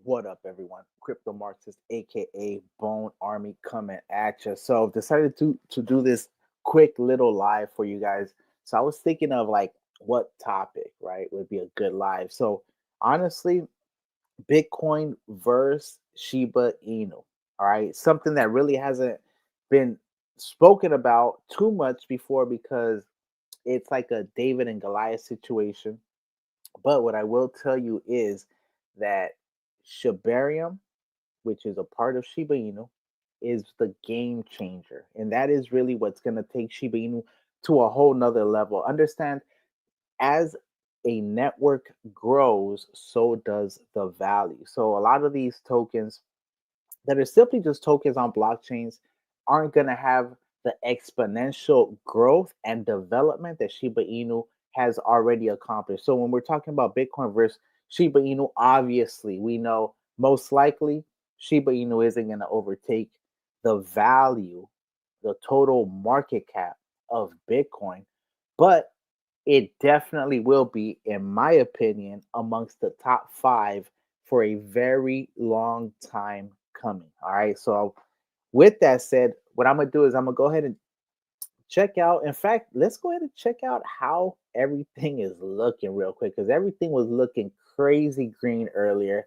What up, everyone? Crypto Marxist, aka Bone Army, coming at you. So, decided to do this quick little live for you guys. So, I was thinking of like what topic, right, would be a good live. So, honestly, Bitcoin versus Shiba Inu. All right, something that really hasn't been spoken about too much before because it's like a David and Goliath situation. But what I will tell you is that Shibarium, which is a part of Shiba Inu, is the game changer. And that is really what's going to take Shiba Inu to a whole nother level. Understand, as a network grows, so does the value. So a lot of these tokens that are simply just tokens on blockchains aren't going to have the exponential growth and development that Shiba Inu has already accomplished. So when we're talking about Bitcoin versus Shiba Inu, obviously we know most likely Shiba Inu isn't going to overtake the value, the total market cap of Bitcoin, but it definitely will be, in my opinion, amongst the top five for a very long time coming. All right. So, with that said, what I'm going to do is I'm going to go ahead and check out. In fact, let's go ahead and check out how everything is looking real quick because everything was looking crazy green earlier.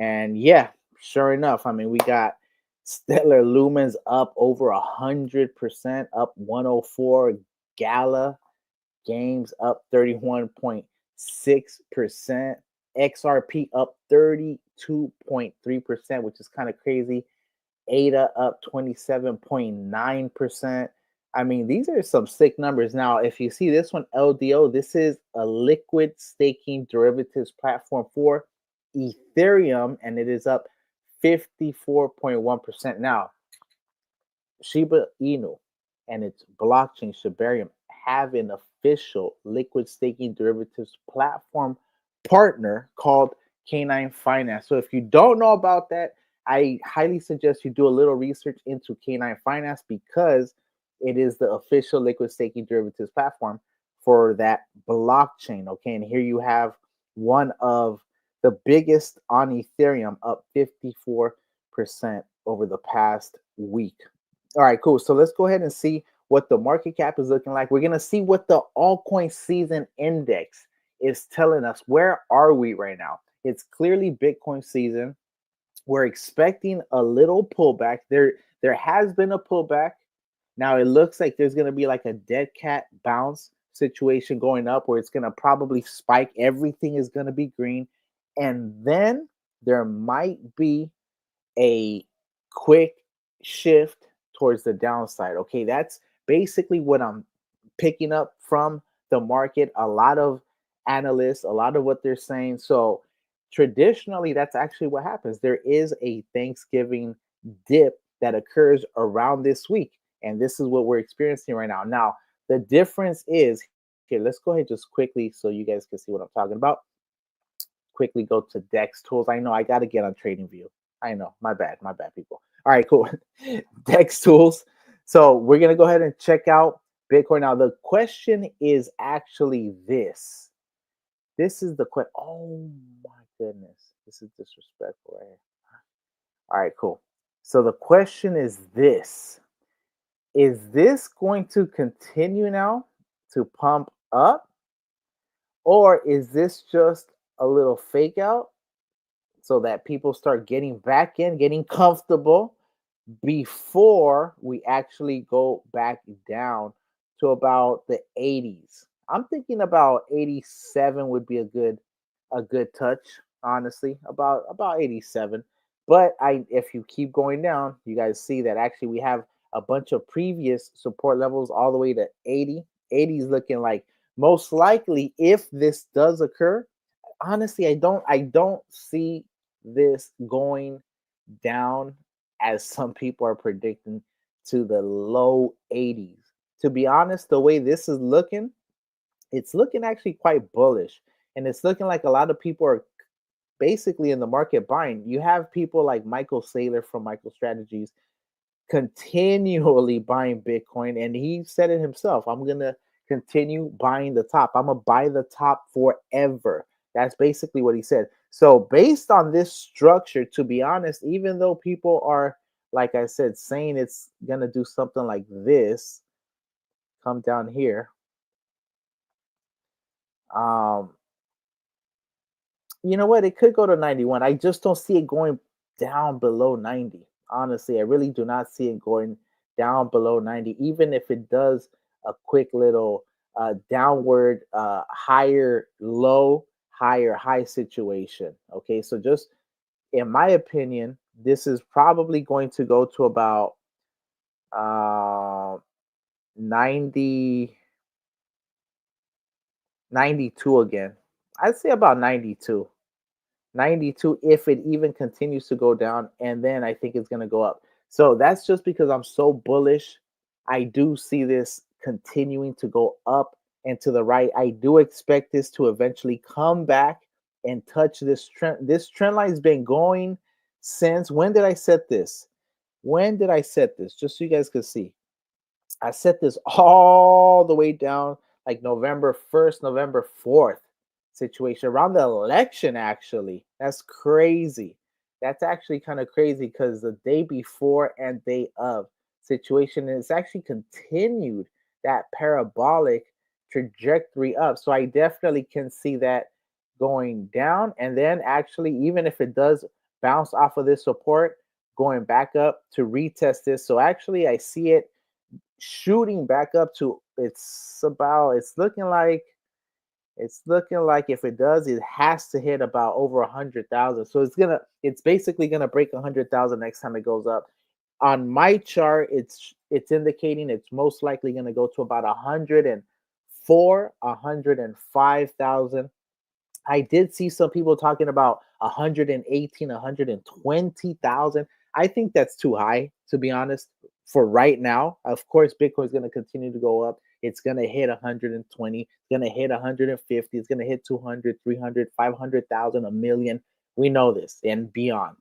And yeah, sure enough, I mean, we got Stellar Lumens up over 100%, up 104. Gala Games up 31.6%. XRP up 32.3%, which is kind of crazy. ADA up 27.9%. I mean, these are some sick numbers. Now, if you see this one, LDO, this is a liquid staking derivatives platform for Ethereum, and it is up 54.1%. Now, Shiba Inu and its blockchain Shibarium have an official liquid staking derivatives platform partner called Canine Finance. So if you don't know about that, I highly suggest you do a little research into Canine Finance because it is the official liquid staking derivatives platform for that blockchain. Okay, and here you have one of the biggest on Ethereum, up 54% over the past week. All right, cool. So let's go ahead and see what the market cap is looking like. We're going to see what the altcoin season index is telling us. Where are we right now? It's clearly Bitcoin season. We're expecting a little pullback. There has been a pullback. Now it looks like there's going to be like a dead cat bounce situation going up where it's going to probably spike. Everything is going to be green. And then there might be a quick shift towards the downside. Okay, that's basically what I'm picking up from the market. A lot of analysts, a lot of what they're saying. So traditionally, that's actually what happens. There is a Thanksgiving dip that occurs around this week, and this is what we're experiencing right now. Now, the difference is here. Let's go ahead just quickly so you guys can see what I'm talking about. Quickly go to Dex Tools. I know I got to get on TradingView. I know, my bad, people. All right, cool. Dex Tools. So we're gonna go ahead and check out Bitcoin. Now the question is actually this. This is the question. Oh my goodness, this is disrespectful right here. All right, cool. So the question is this: is this going to continue now to pump up, or is this just a little fake out so that people start getting back in, getting comfortable before we actually go back down to about the 80s? I'm thinking about 87 would be a good touch, honestly, about 87. But I if you keep going down, you guys see that actually we have a bunch of previous support levels all the way to 80. 80 is looking like most likely if this does occur. Honestly, I don't see this going down as some people are predicting to the low 80s. To be honest, the way this is looking, it's looking actually quite bullish. And it's looking like a lot of people are basically in the market buying. You have people like Michael Saylor from Michael Strategies continually buying Bitcoin. And he said it himself, I'm going to continue buying the top. I'm going to buy the top forever. That's basically what he said. So based on this structure, to be honest, even though people are, like I said, saying it's gonna do something like this, come down here. Um, you know what? It could go to 91. I just don't see it going down below 90. Honestly, I really do not see it going down below 90, even if it does a quick little downward, higher low, higher high situation. Okay, so just in my opinion, this is probably going to go to about uh, 90, 92 again. I'd say about 92. 92 if it even continues to go down, and then I think it's going to go up. So that's just because I'm so bullish. I do see this continuing to go up and to the right. I do expect this to eventually come back and touch this trend. This trend line has been going since, when did I set this? When did I set this? Just so you guys could see. I set this all the way down like November 1st, November 4th situation around the election, actually. That's crazy. That's actually kind of crazy because the day before and day of situation, and it's actually continued that parabolic trajectory up. So I definitely can see that going down. And then actually, even if it does bounce off of this support, going back up to retest this. So actually, I see it shooting back up to, it's looking like if it does, it has to hit about over 100,000. So it's basically gonna break 100,000 next time it goes up. On my chart, it's indicating it's most likely gonna go to about 104, 105,000. I did see some people talking about 118, 120,000. I think that's too high, to be honest, for right now. Of course, Bitcoin is going to continue to go up. It's going to hit 120, it's going to hit 150, it's going to hit 200, 300, 500,000, a million. We know this and beyond.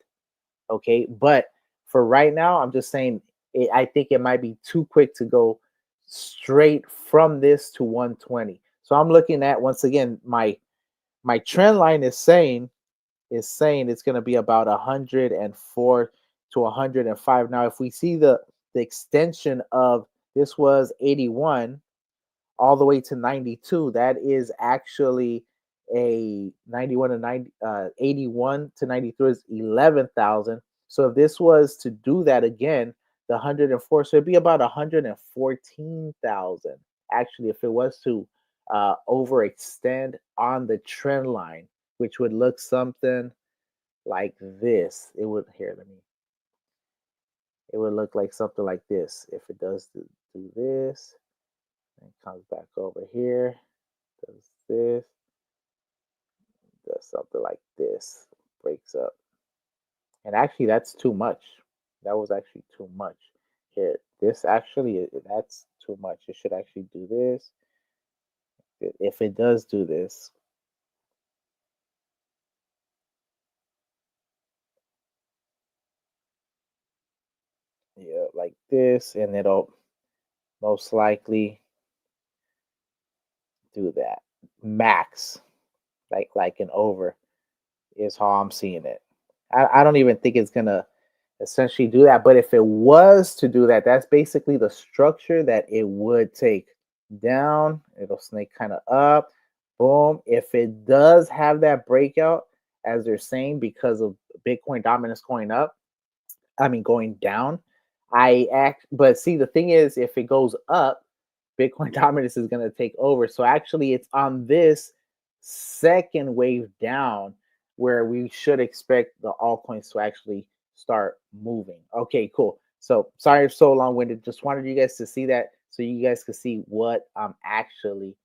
Okay. But for right now, I'm just saying, I think it might be too quick to go straight from this to 120. So I'm looking at, once again, my trend line is saying it's going to be about 104 to 105. Now, if we see the extension of, this was 81 all the way to 92, that is actually a 91 to 90, 81 to 93 is 11,000. So if this was to do that again, the 104, so it'd be about 114,000. Actually, if it was to overextend on the trend line, which would look something like this. It would look like something like this. If it does do this, and comes back over here, does this, does something like this, breaks up. And actually, that's too much. That was actually too much. Here, this actually, that's too much. It should actually do this. If it does do this, yeah, like this, and it'll most likely do that. Max, like an over, is how I'm seeing it. I don't even think it's gonna essentially do that. But if it was to do that, that's basically the structure that it would take. Down, it'll snake kind of up, boom. If it does have that breakout, as they're saying, because of Bitcoin dominance going up, I mean going down, but see, the thing is, if it goes up, Bitcoin dominance is going to take over. So actually, it's on this second wave down where we should expect the altcoins to actually start moving. Okay, cool. So sorry if so long winded. Just wanted you guys to see that so you guys could see what I'm actually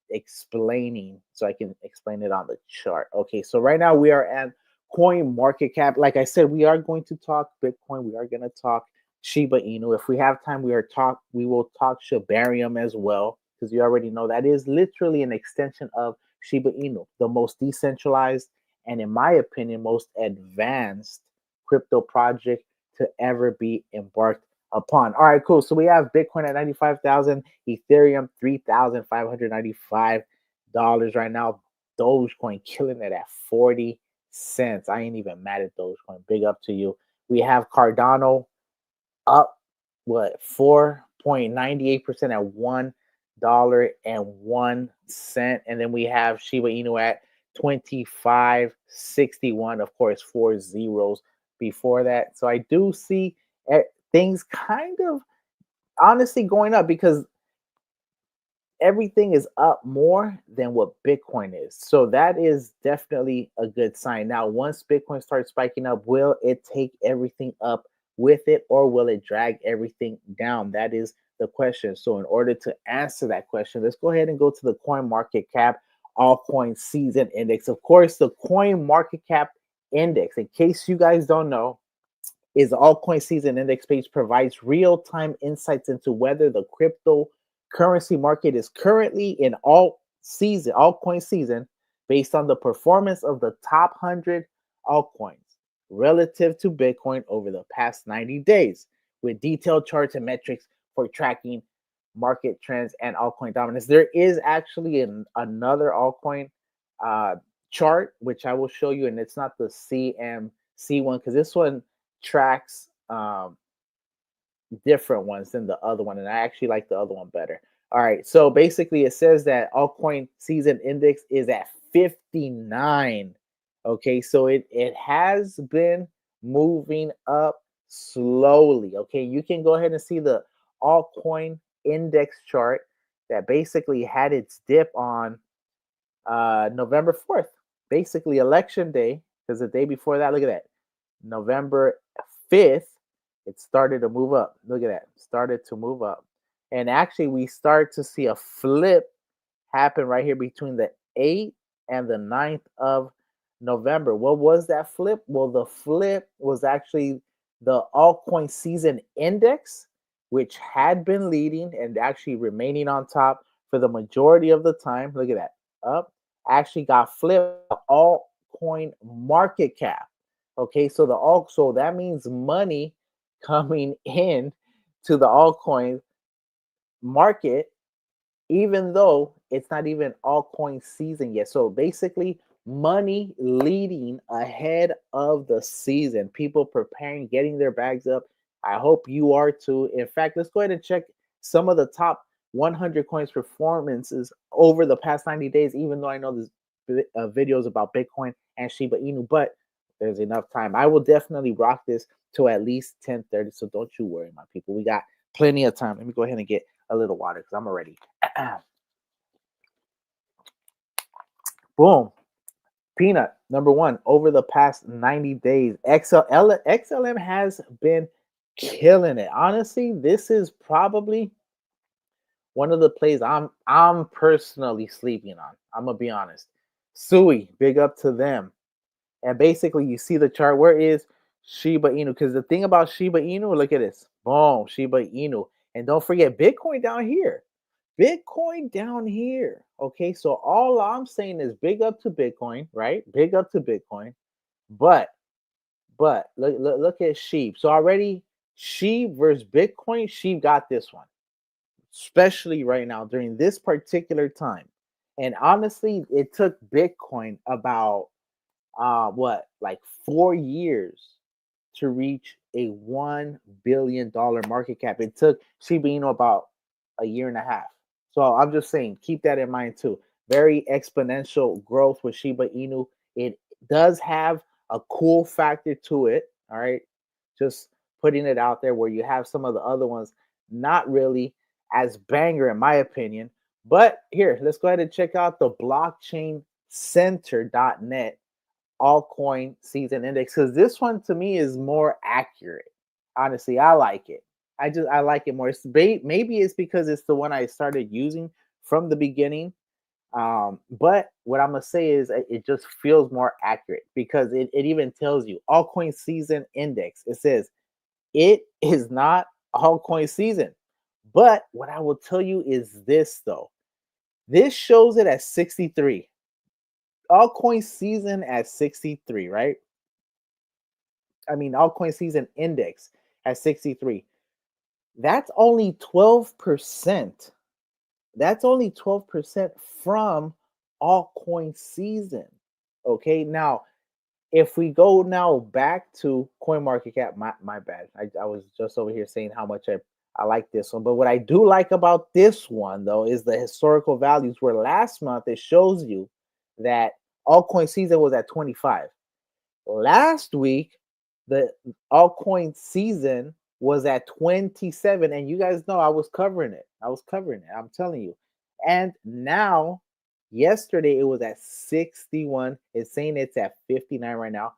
explaining, so I can explain it on the chart. Okay, so right now we are at coin market cap. Like I said, we are going to talk Bitcoin. We are going to talk Shiba Inu. If we have time, we will talk Shibarium as well, because you already know that is literally an extension of Shiba Inu, the most decentralized and, in my opinion, most advanced crypto project to ever be embarked upon. All right, cool. So we have Bitcoin at 95,000, Ethereum $3,595 right now. Dogecoin killing it at 40 cents. I ain't even mad at Dogecoin. Big up to you. We have Cardano up what 4.98% at $1.01. And then we have Shiba Inu at 25.61. Of course, 4 zeros before that. So I do see things kind of honestly going up because everything is up more than what Bitcoin is. So that is definitely a good sign. Now, once Bitcoin starts spiking up, will it take everything up with it or will it drag everything down? That is the question. So in order to answer that question, let's go ahead and go to the coin market cap altcoin season index. Of course, the coin market cap index, in case you guys don't know, is the altcoin season index page, provides real-time insights into whether the cryptocurrency market is currently in altcoin season based on the performance of the top 100 altcoins relative to Bitcoin over the past 90 days, with detailed charts and metrics for tracking market trends and altcoin dominance. There is actually another altcoin chart, which I will show you, and it's not the CMC one because this one tracks different ones than the other one, and I actually like the other one better. All right, so basically it says that altcoin season index is at 59. Okay, so it has been moving up slowly. Okay, you can go ahead and see the altcoin index chart that basically had its dip on November 4th, basically election day, because the day before that, look at that, November 5th, it started to move up. Look at that, started to move up. And actually, we start to see a flip happen right here between the 8th and the 9th of November. What was that flip? Well, the flip was actually the altcoin season index, which had been leading and actually remaining on top for the majority of the time. Look at that, up, actually got flipped. Altcoin market cap. Okay, so so that means money coming in to the altcoin market, even though it's not even altcoin season yet. So basically, money leading ahead of the season. People preparing, getting their bags up. I hope you are too. In fact, let's go ahead and check some of the top 100 coins performances over the past 90 days, even though I know there's videos about Bitcoin and Shiba Inu, but there's enough time. I will definitely rock this to at least 10:30. So don't you worry, my people. We got plenty of time. Let me go ahead and get a little water because I'm already. Boom. Peanut, number one, over the past 90 days, XLM has been killing it. Honestly, this is probably one of the plays I'm personally sleeping on. I'm gonna be honest. Sui, big up to them. And basically, you see the chart. Where is Shiba Inu? Because the thing about Shiba Inu, look at this. Boom, Shiba Inu. And don't forget Bitcoin down here. Bitcoin down here. Okay, so all I'm saying is big up to Bitcoin, right? Big up to Bitcoin. But look at Sheep. So already Sheep versus Bitcoin, Sheep got this one, especially right now during this particular time. And honestly, it took Bitcoin about like 4 years to reach a $1 billion market cap. It took Shiba Inu about a year and a half. So I'm just saying, keep that in mind too. Very exponential growth with Shiba Inu. It does have a cool factor to it. All right, just putting it out there where you have some of the other ones not really as banger in my opinion. But here, let's go ahead and check out the blockchaincenter.net altcoin season index because this one to me is more accurate. Honestly, I like it. I like it more. Maybe it's because it's the one I started using from the beginning. But what I'm gonna say is it just feels more accurate because it even tells you altcoin season index. It says it is not altcoin season. But what I will tell you is this though. This shows it at 63. Altcoin season at 63, right? I mean, altcoin season index at 63. That's only 12%. That's only 12% from altcoin season. Okay, now if we go now back to CoinMarketCap, my bad. I was just over here saying how much I like this one. But what I do like about this one though is the historical values where last month it shows you that altcoin season was at 25. Last week, the altcoin season was at 27. And you guys know I was covering it. I'm telling you. And now, yesterday, it was at 61. It's saying it's at 59 right now.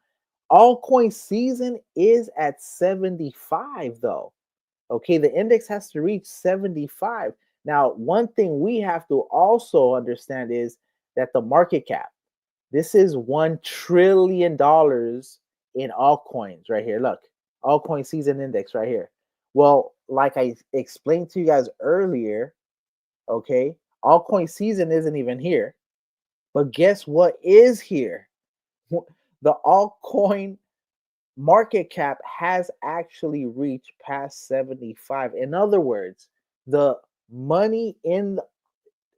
Altcoin season is at 75, though. Okay, the index has to reach 75. Now, one thing we have to also understand is that the market cap, this is $1 trillion in altcoins right here. Look, altcoin season index right here. Well, like I explained to you guys earlier, okay, altcoin season isn't even here. But guess what is here? The altcoin market cap has actually reached past 75. In other words, the money in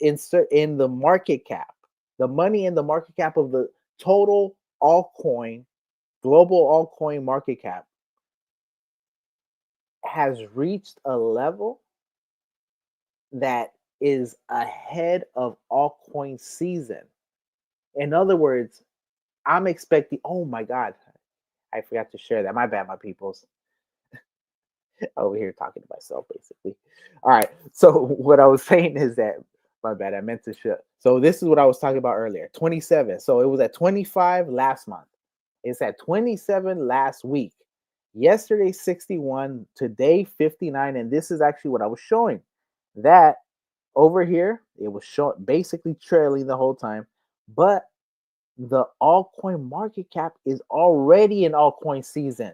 the market cap, the money in the market cap of the total altcoin, global altcoin market cap has reached a level that is ahead of altcoin season. In other words, I'm expecting, oh my God, I forgot to share that. My bad, my peoples. Over here talking to myself, basically. All right. So what I was saying is that, my bad, I meant to share. So this is what I was talking about earlier. 27. So it was at 25 last month. It's at 27 last week. Yesterday 61, today 59, and this is actually what I was showing. That over here, it was showing basically trailing the whole time, but the altcoin market cap is already in altcoin season.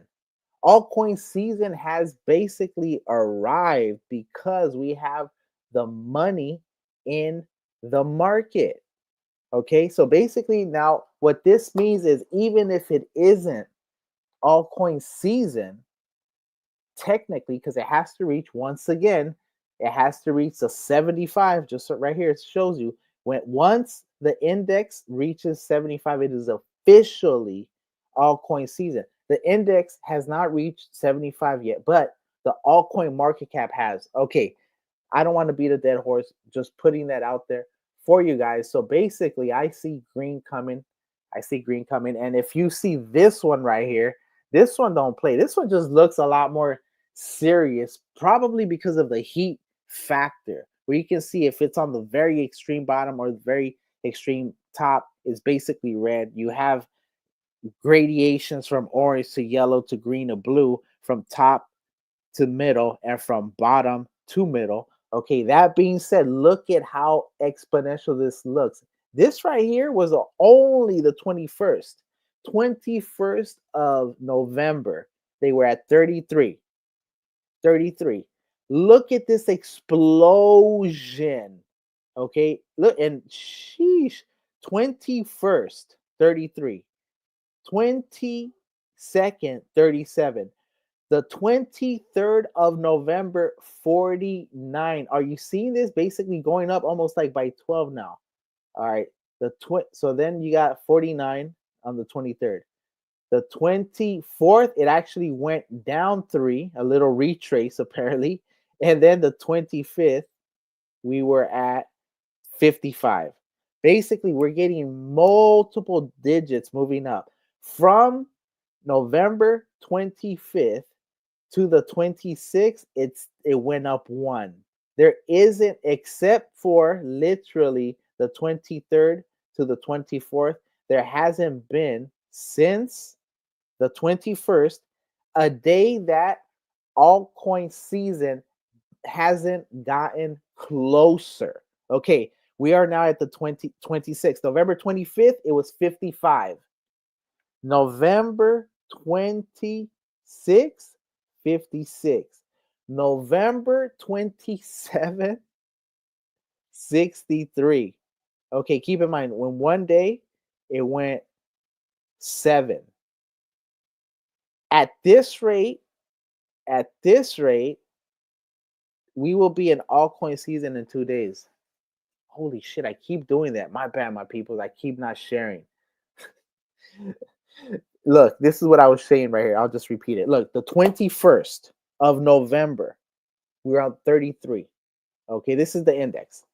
Altcoin season has basically arrived because we have the money in the market. Okay, so basically now what this means is even if it isn't altcoin season, technically, because it has to reach, once again, it has to reach the 75, just right here, it shows you when once the index reaches 75, it is officially altcoin season. The index has not reached 75 yet, but the altcoin market cap has. Okay, I don't want to beat a dead horse, just putting that out there for you guys. So basically, I see green coming. I see green coming. And if you see this one right here, this one don't play. This one just looks a lot more serious, probably because of the heat factor, where you can see if it's on the very extreme bottom or the very extreme top is basically red. You have gradations from orange to yellow to green to blue, from top to middle and from bottom to middle. Okay, that being said, look at how exponential this looks. This right here was only the 21st. 21st of November, they were at 33. 33. Look at this explosion. Okay, look, and sheesh, 21st, 33. 22nd, 37. The 23rd of November, 49. Are you seeing this basically going up almost like by 12 now? All right. So then you got 49 on the 23rd. The 24th, it actually went down 3, a little retrace apparently. And then the 25th, we were at 55. Basically, we're getting multiple digits moving up from November 25th to the 26th. It went up 1. There isn't, except for literally the 23rd to the 24th, there hasn't been since the 21st a day that altcoin season hasn't gotten closer. Okay, we are now at the 26th. November 25th, it was 55. November 26th, 56. November 27th, 63. Okay, keep in mind, when one day it went 7. At this rate, we will be in altcoin season in 2 days. Holy shit, I keep doing that. My bad, my people. I keep not sharing. Look, this is what I was saying right here. I'll just repeat it. Look, the 21st of November, we're on 33. Okay, this is the index.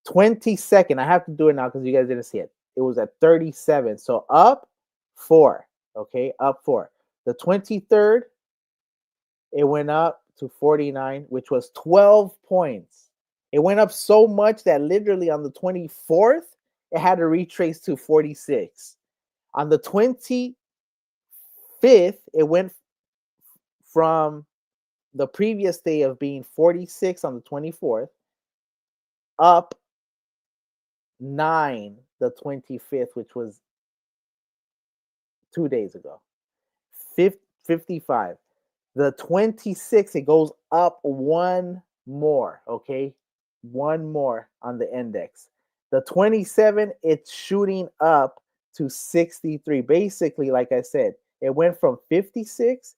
22nd, I have to do it now because you guys didn't see it. It was at 37. So up 4. Okay, up 4. The 23rd, it went up to 49, which was 12 points. It went up so much that literally on the 24th, it had to retrace to 46. On the 25th, it went from the previous day of being 46 on the 24th up 9 the 25th, which was 2 days ago. 55. The 26th, it goes up one more, okay? One more on the index. The 27th, it's shooting up to 63. Basically, like I said, it went from 56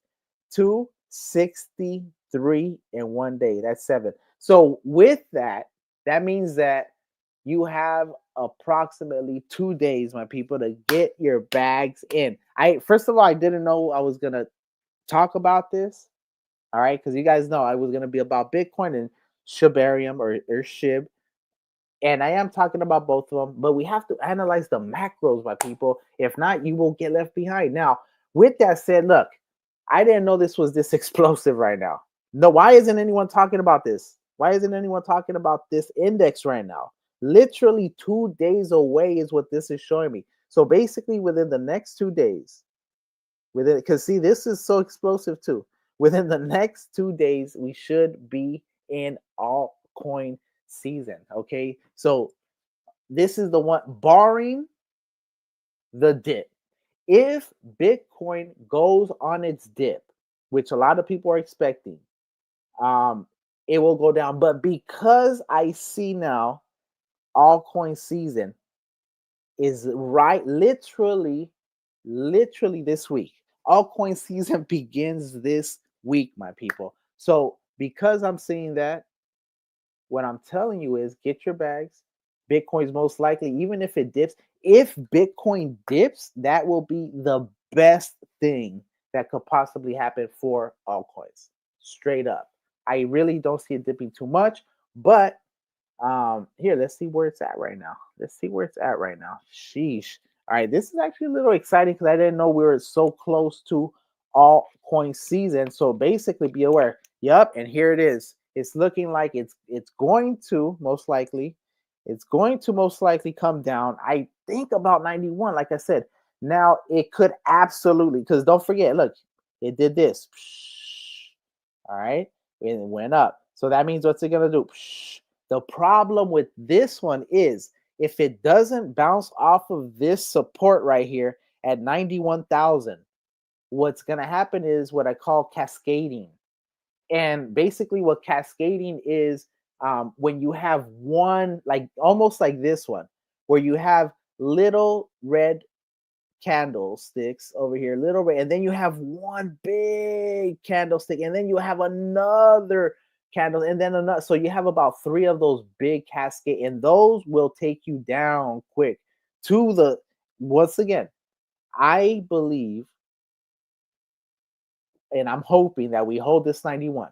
to 63 in one day. That's 7. So with that, that means that you have approximately 2 days, my people, to get your bags in. First of all, I didn't know I was gonna talk about this. All right, because you guys know I was gonna be about Bitcoin and Shibarium or Shib. And I am talking about both of them, but we have to analyze the macros, my people. If not, you will get left behind. Now, with that said, look, I didn't know this was this explosive right now. No, why isn't anyone talking about this? Why isn't anyone talking about this index right now? Literally 2 days away is what this is showing me. So basically, within the next 2 days, because see, this is so explosive too. Within the next 2 days, we should be in altcoin season. Okay, so this is the one, barring the dip. If Bitcoin goes on its dip, which a lot of people are expecting, it will go down. But because I see now altcoin season is right, literally this week. Altcoin season begins this week, my people. So because I'm seeing that, what I'm telling you is get your bags. Bitcoin's most likely, even if it dips, if Bitcoin dips, that will be the best thing that could possibly happen for altcoins. Straight up. I really don't see it dipping too much, but here, let's see where it's at right now. Let's see where it's at right now. Sheesh. All right, this is actually a little exciting because I didn't know we were so close to altcoin season. So basically, be aware. Yep, and here it is. It's looking like it's going to most likely, come down. I think about 91. Like I said, now it could absolutely, because don't forget, look, it did this. All right, it went up. So that means what's it gonna do? The problem with this one is if it doesn't bounce off of this support right here at 91,000, what's going to happen is what I call cascading. And basically what cascading is, when you have one, like almost like this one, where you have little red candlesticks over here, little red, and then you have one big candlestick, and then you have another candle, and then another. So you have about 3 of those big cascade, and those will take you down quick to the, once again, I believe, and I'm hoping that we hold this 91.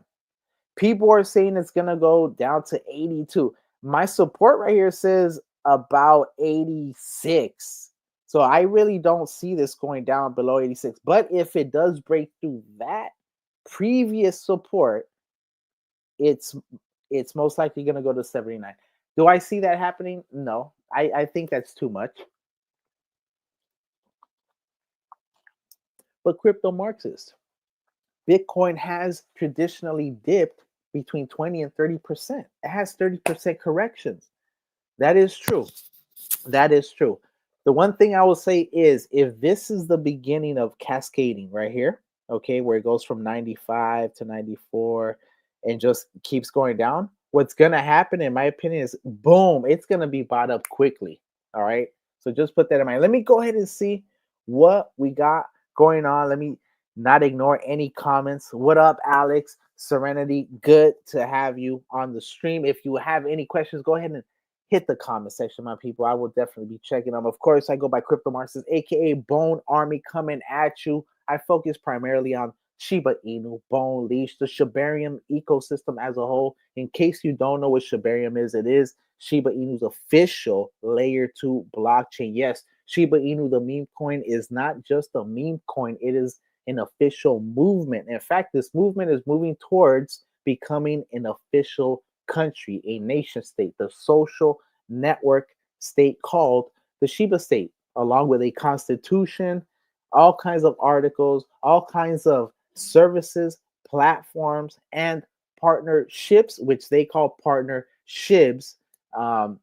People are saying it's gonna go down to 82. My support right here says about 86. So I really don't see this going down below 86. But if it does break through that previous support, it's most likely going to go to 79. Do I see that happening? No. I think that's too much. But crypto Marxist, Bitcoin has traditionally dipped between 20 and 30%. It has 30% corrections. That is true. That is true. The one thing I will say is if this is the beginning of cascading right here, okay, where it goes from 95 to 94 and just keeps going down, what's going to happen, in my opinion, is boom, it's going to be bought up quickly. All right. So just put that in mind. Let me go ahead and see what we got going on. Let me not ignore any comments. What up, Alex? Serenity, good to have you on the stream. If you have any questions, go ahead and hit the comment section, my people. I will definitely be checking them. Of course, I go by Crypto Marxist, aka Bone Army, coming at you. I focus primarily on Shiba Inu, Bone Leash, the Shibarium ecosystem as a whole. In case you don't know what Shibarium is, it is Shiba Inu's official layer 2 blockchain. Yes, Shiba Inu, the meme coin, is not just a meme coin, it is an official movement. In fact, this movement is moving towards becoming an official country, a nation state, the social network state called the Shiba state, along with a constitution, all kinds of articles, all kinds of services, platforms, and partnerships, which they call partnerships, um,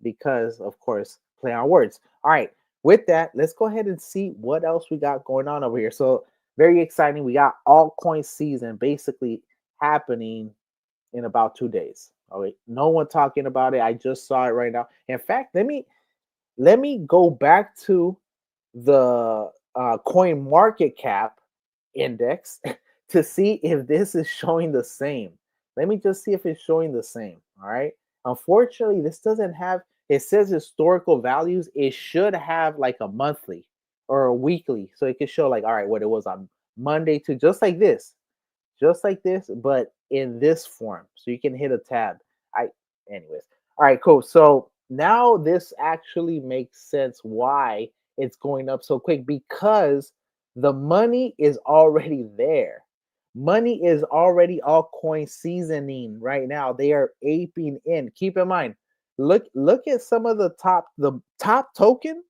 because, of course, play on words. All right, with that, let's go ahead and see what else we got going on over here. So, very exciting. We got altcoin season basically happening in about 2 days. All right, no one talking about it. I just saw it right now. In fact, let me go back to the coin market cap index to see if this is showing the same. Let me just see if it's showing the same. All right. Unfortunately, this doesn't have, it says historical values. It should have like a monthly or a weekly. So it could show like, all right, what it was on Monday to just like this, but in this form. So you can hit a tab. Anyways. All right, cool. So now this actually makes sense why it's going up so quick, because the money is already there. Money is already all coin seasoning right now. They are aping in. Keep in mind, look at some of the top token,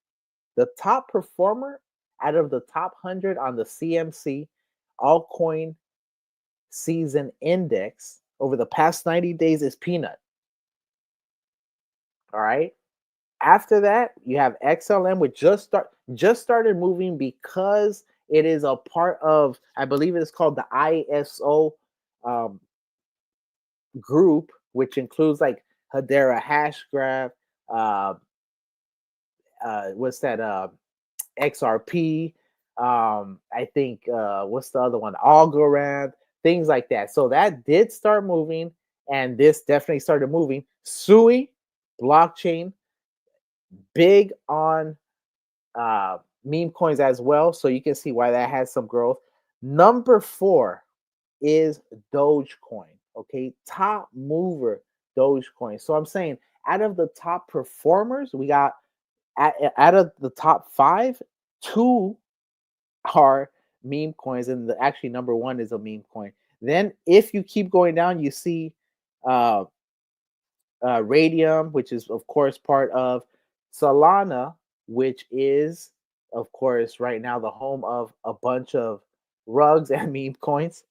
the top performer out of the top 100 on the CMC altcoin season index over the past 90 days is Peanut. All right. After that, you have XLM, which just started moving because it is a part of, I believe it is called the ISO um, group, which includes like Hedera Hashgraph, uh, what's that? XRP. I think what's the other one? Algorand, things like that. So that did start moving, and this definitely started moving. Sui blockchain, big on meme coins as well. So you can see why that has some growth. Number 4 is Dogecoin. Okay, top mover Dogecoin. So I'm saying out of the top performers, we got out of the top 5, 2 are meme coins, and actually number 1 is a meme coin. Then if you keep going down, you see uh, Radium, which is of course part of Solana, which is of course right now the home of a bunch of rugs and meme coins.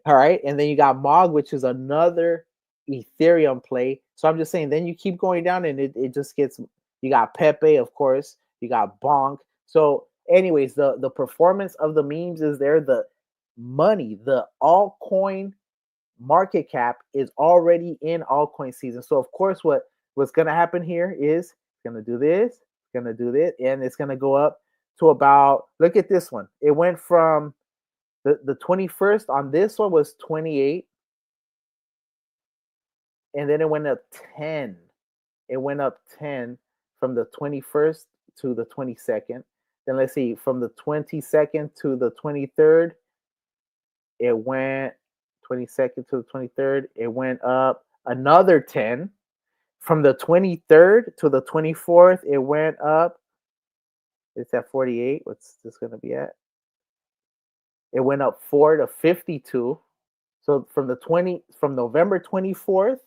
All right, and then you got Mog, which is another Ethereum play. So I'm just saying, then you keep going down, and it just gets. You got Pepe, of course. You got Bonk. So, anyways, the performance of the memes is there. The money, the altcoin market cap is already in altcoin season. So of course, what's gonna happen here is it's gonna do this, it's gonna do this, and it's gonna go up to about. Look at this one. It went from the 21st on this one was 28, and then it went up 10. It went up 10 from the 21st to the 22nd. Then let's see, from the 22nd to the 23rd, it went 22nd to the 23rd, it went up another 10. From the 23rd to the 24th, it went up. It's at 48. What's this going to be at? It went up 4 to 52. So from November 24th,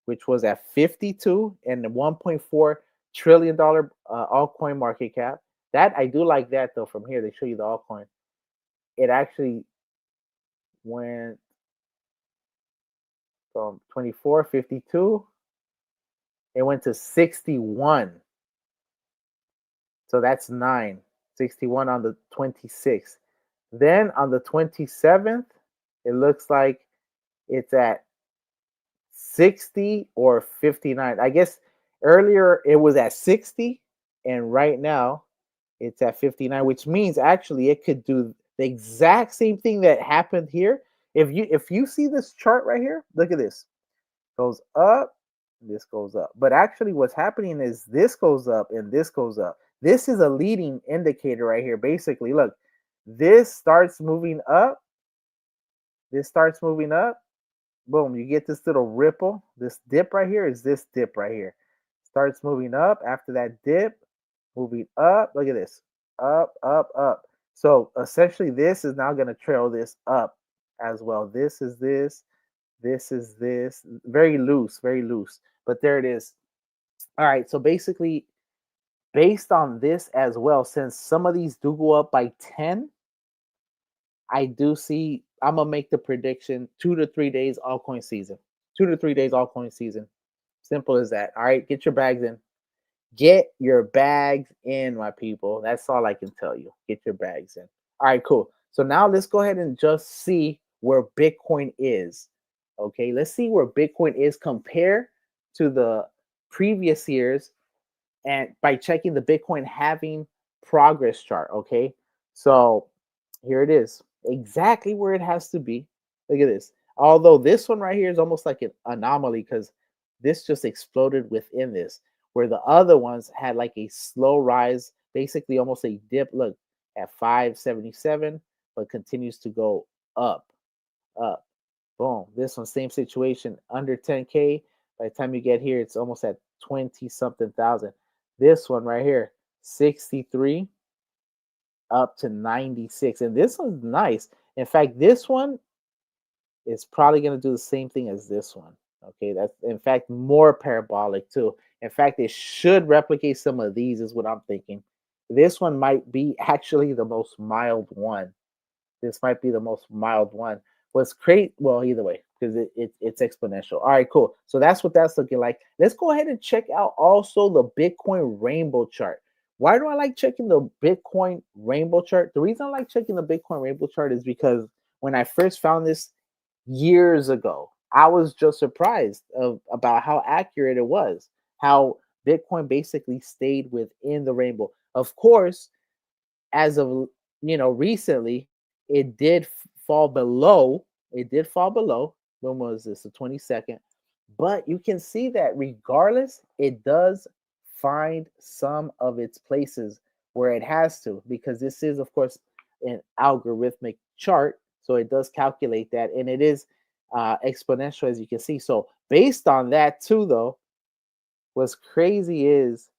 which was at 52 and $1.4 trillion altcoin market cap. That I do like that though. From here, they show you the altcoin. It actually went from 24, 52. It went to 61. So that's 9. 61 on the 26th. Then on the 27th, it looks like it's at 60 or 59. I guess earlier it was at 60, and right now it's at 59, which means actually it could do the exact same thing that happened here. If you see this chart right here, look at this. Goes up, this goes up. But actually, what's happening is this goes up and this goes up. This is a leading indicator right here. Basically, look, this starts moving up. This starts moving up. Boom, you get this little ripple. This dip right here is this dip right here. Starts moving up after that dip, moving up. Look at this. Up, up, up. So essentially, this is now going to trail this up as well. This is this. This is this. Very loose, very loose. But there it is. All right. So basically, based on this as well, since some of these do go up by 10, I do see I'm gonna make the prediction 2 to 3 days altcoin season. 2 to 3 days altcoin season. Simple as that. All right, get your bags in. Get your bags in, my people. That's all I can tell you. Get your bags in. All right, cool. So now let's go ahead and just see where Bitcoin is. Okay, let's see where Bitcoin is compared to the previous years and by checking the Bitcoin halving progress chart. Okay, so here it is, exactly where it has to be. Look at this. Although this one right here is almost like an anomaly because this just exploded within this, where the other ones had like a slow rise, basically almost a dip. Look at 577, but continues to go up, up. Boom. This one, same situation, under 10K. By the time you get here, it's almost at 20 something thousand. This one right here, 63 up to 96. And this one's nice. In fact, this one is probably going to do the same thing as this one. Okay, that's in fact more parabolic too. In fact, it should replicate some of these, is what I'm thinking. This one might be actually the most mild one. This might be the most mild one. What's great, well, either way, because it's exponential. All right, cool. So that's what that's looking like. Let's go ahead and check out also the Bitcoin rainbow chart. Why do I like checking the Bitcoin rainbow chart? The reason I like checking the Bitcoin rainbow chart is because when I first found this years ago, I was just surprised about how accurate it was, how Bitcoin basically stayed within the rainbow. Of course, as of recently, it did fall below. It did fall below. When was this? The 22nd. But you can see that regardless, it does find some of its places where it has to, because this is, of course, an algorithmic chart. So it does calculate that, and it is exponential, as you can see. So based on that too, though, what's crazy is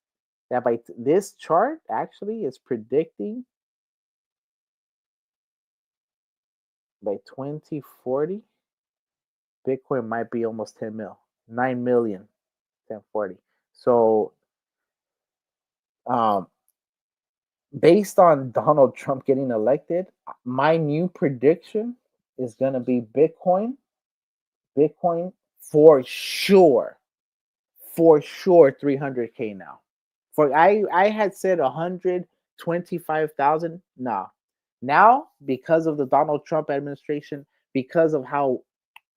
that by this chart actually is predicting by 2040, Bitcoin might be almost 10 mil, 9 million, 1040. So, um, based on Donald Trump getting elected, my new prediction is going to be Bitcoin for sure 300K now. For I had said 125,000. Nah. Now, because of the Donald Trump administration, because of how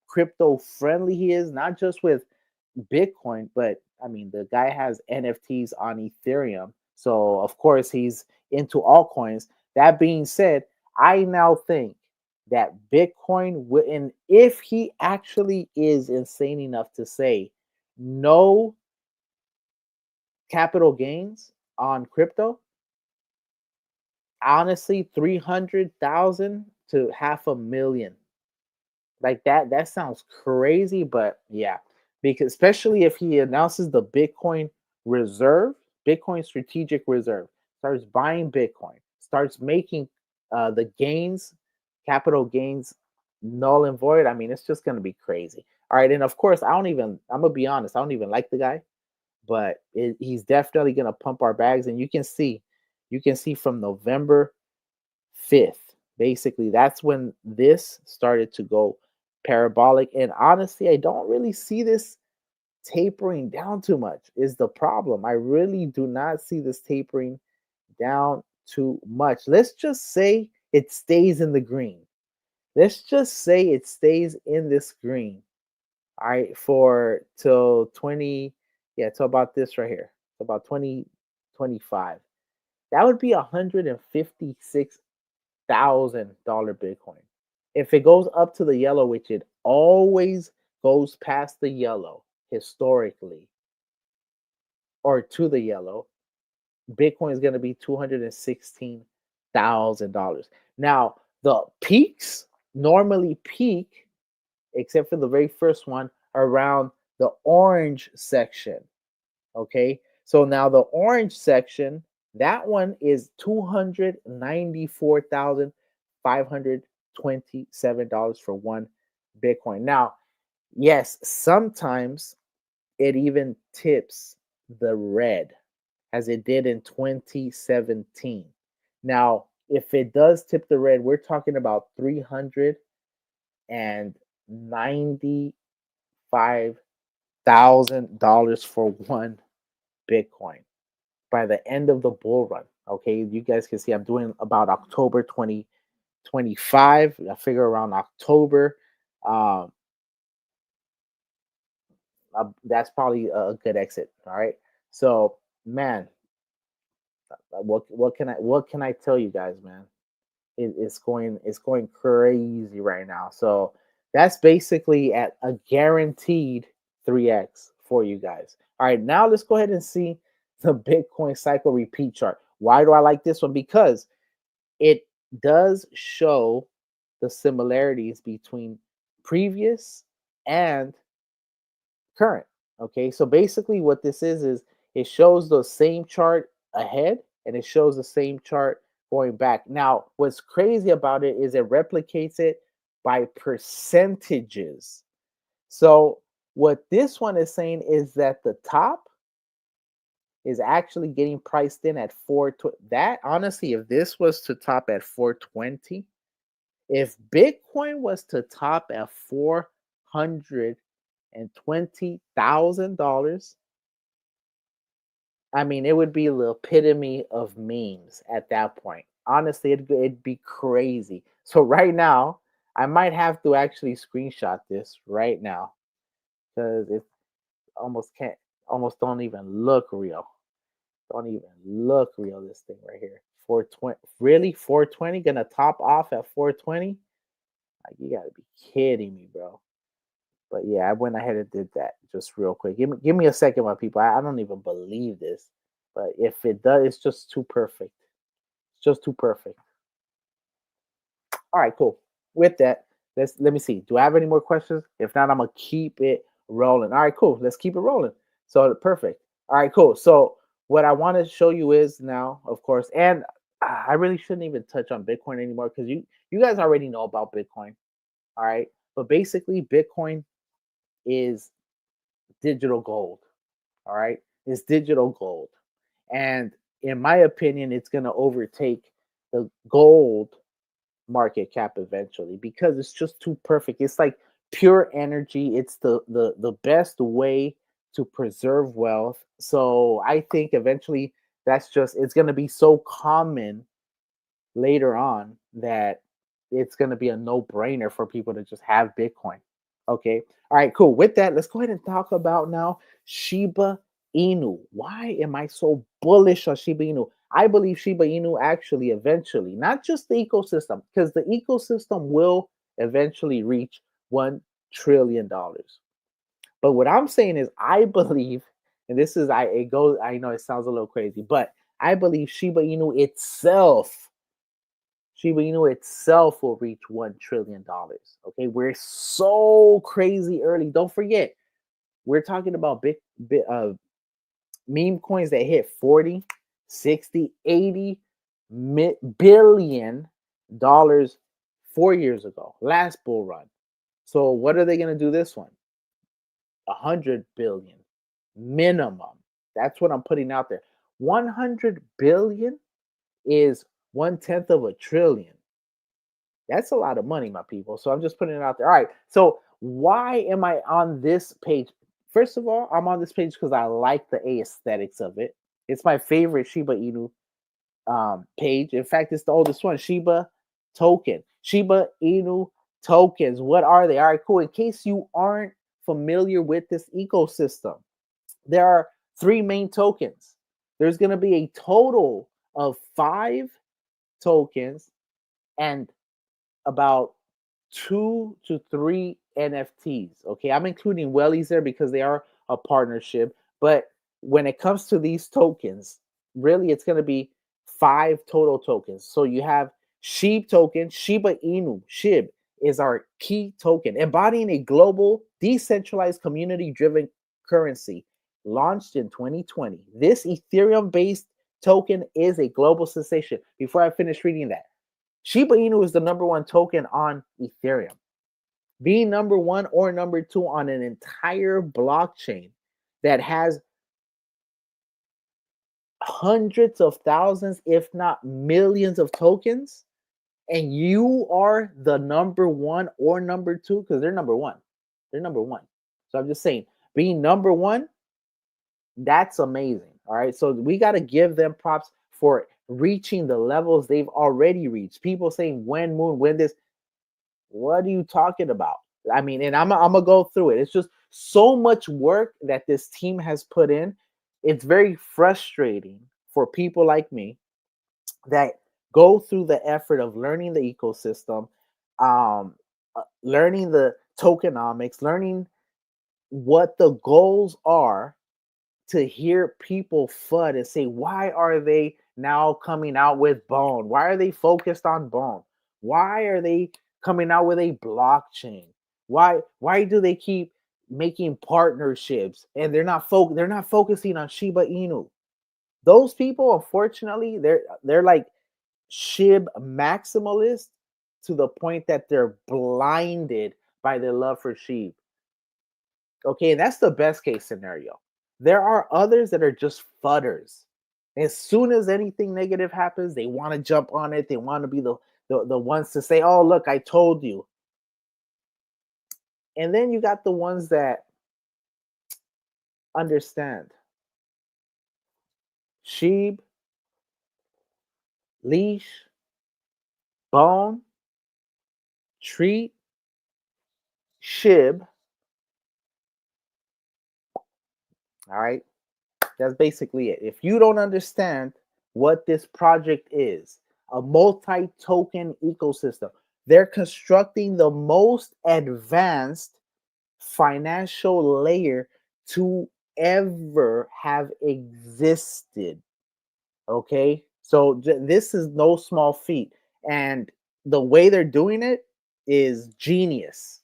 crypto friendly he is, not just with Bitcoin, but I mean, the guy has NFTs on Ethereum. So, of course, he's into altcoins. That being said, I now think that Bitcoin and if he actually is insane enough to say no capital gains on crypto, honestly, 300,000 to 500,000. Like that sounds crazy, but yeah, because especially if he announces the Bitcoin reserve, Bitcoin strategic reserve, starts buying Bitcoin, starts making the gains, capital gains, null and void. I mean, it's just gonna be crazy. All right, and of course, I'm gonna be honest, I don't even like the guy, but he's definitely gonna pump our bags, and you can see from November 5th. Basically, that's when this started to go parabolic. And honestly, I don't really see this tapering down too much, is the problem. I really do not see this tapering down too much. Let's just say it stays in the green. Let's just say it stays in this green. All right, for till 20, yeah, till about this right here, about 2025. That would be 156,000 Bitcoin. If it goes up to the yellow, which it always goes past the yellow, historically, or to the yellow, Bitcoin is going to be $216,000. Now, the peaks normally peak, except for the very first one, around the orange section. Okay, so now the orange section, that one is $294,527 for one Bitcoin. Now, yes, sometimes it even tips the red, as it did in 2017. Now, if it does tip the red, we're talking about $395,000 for one Bitcoin by the end of the bull run. Okay, you guys can see I'm doing about October 2025. I figure around October. Um, that's probably a good exit. All right. So, man, what can I tell you guys, man? It's going crazy right now. So that's basically at a guaranteed 3x for you guys. All right, now let's go ahead and see the Bitcoin cycle repeat chart. Why do I like this one? Because it does show the similarities between previous and current. Okay, so basically what this is it shows the same chart ahead and it shows the same chart going back. Now, what's crazy about it is it replicates it by percentages. So what this one is saying is that the top is actually getting priced in at 420. That honestly, if this was to top at 420, if Bitcoin was to top at $420,000, I mean, it would be the epitome of memes at that point. Honestly, it'd be crazy. So right now, I might have to actually screenshot this right now because it almost can't, almost don't even look real. Don't even look real. This thing right here, 420. Really, 420 gonna top off at 420? Like, you gotta be kidding me, bro. But yeah, I went ahead and did that just real quick. Give me a second, my people. I don't even believe this. But if it does, it's just too perfect. It's just too perfect. All right, cool. With that, let me see. Do I have any more questions? If not, I'm gonna keep it rolling. All right, cool. Let's keep it rolling. So perfect. All right, cool. So what I want to show you is now, of course, and I really shouldn't even touch on Bitcoin anymore because you guys already know about Bitcoin. All right, but basically, Bitcoin is digital gold. All right, it's digital gold, and in my opinion, it's gonna overtake the gold market cap eventually because it's just too perfect. It's like pure energy. It's the best way to preserve wealth. So I think eventually it's going to be so common later on that it's going to be a no-brainer for people to just have Bitcoin. Okay. All right, cool. With that, let's go ahead and talk about now Shiba Inu. Why am I so bullish on Shiba Inu? I believe Shiba Inu actually eventually, not just the ecosystem, because the ecosystem will eventually reach $1 trillion. But what I'm saying is, I believe, and this is, it goes, I know it sounds a little crazy, but I believe Shiba Inu itself will reach $1 trillion. Okay, we're so crazy early. Don't forget, we're talking about meme coins that hit 40, 60, 80 billion dollars 4 years ago, last bull run. So what are they going to do this one? 100 billion minimum. That's what I'm putting out there. 100 billion is 1/10 of a trillion. That's a lot of money, my people. So I'm just putting it out there. All right. So why am I on this page? First of all, I'm on this page because I like the aesthetics of it. It's my favorite Shiba Inu page. In fact, it's the oldest one. Shiba token. Shiba Inu tokens. What are they? All right, cool. In case you aren't familiar with this ecosystem, there are three main tokens. There's going to be a total of 5 tokens and about 2 to 3 NFTs. Okay, I'm including wellies there because they are a partnership. But when it comes to these tokens, really it's going to be 5 total tokens. So you have SHIB token, Shiba Inu, SHIB is our key token, embodying a global, decentralized, community driven currency launched in 2020. This Ethereum based token is a global sensation. Before I finish reading that, Shiba Inu is the #1 token on Ethereum, being #1 or #2 on an entire blockchain that has hundreds of thousands, if not millions of tokens, and you are the #1 or #2, because they're #1. They're #1. So I'm just saying, being #1, that's amazing. All right. So we got to give them props for reaching the levels they've already reached. People saying, when moon, when this, what are you talking about? I mean, and I'm gonna go through it. It's just so much work that this team has put in. It's very frustrating for people like me that go through the effort of learning the ecosystem, learning the tokenomics, learning what the goals are, to hear people FUD and say, why are they now coming out with Bone? Why are they focused on Bone? Why are they coming out with a blockchain? Why do they keep making partnerships and they're not focusing on Shiba Inu? Those people, unfortunately, they're like SHIB maximalists to the point that they're blinded by their love for SHIB. Okay, and that's the best case scenario. There are others that are just fudders. As soon as anything negative happens, they want to jump on it. They want to be the ones to say, oh, look, I told you. And then you got the ones that understand. Sheep, leash, bone, treat, shib. All right. That's basically it. If you don't understand what this project is, a multi token ecosystem, they're constructing the most advanced financial layer to ever have existed. Okay. So this is no small feat. And the way they're doing it is genius.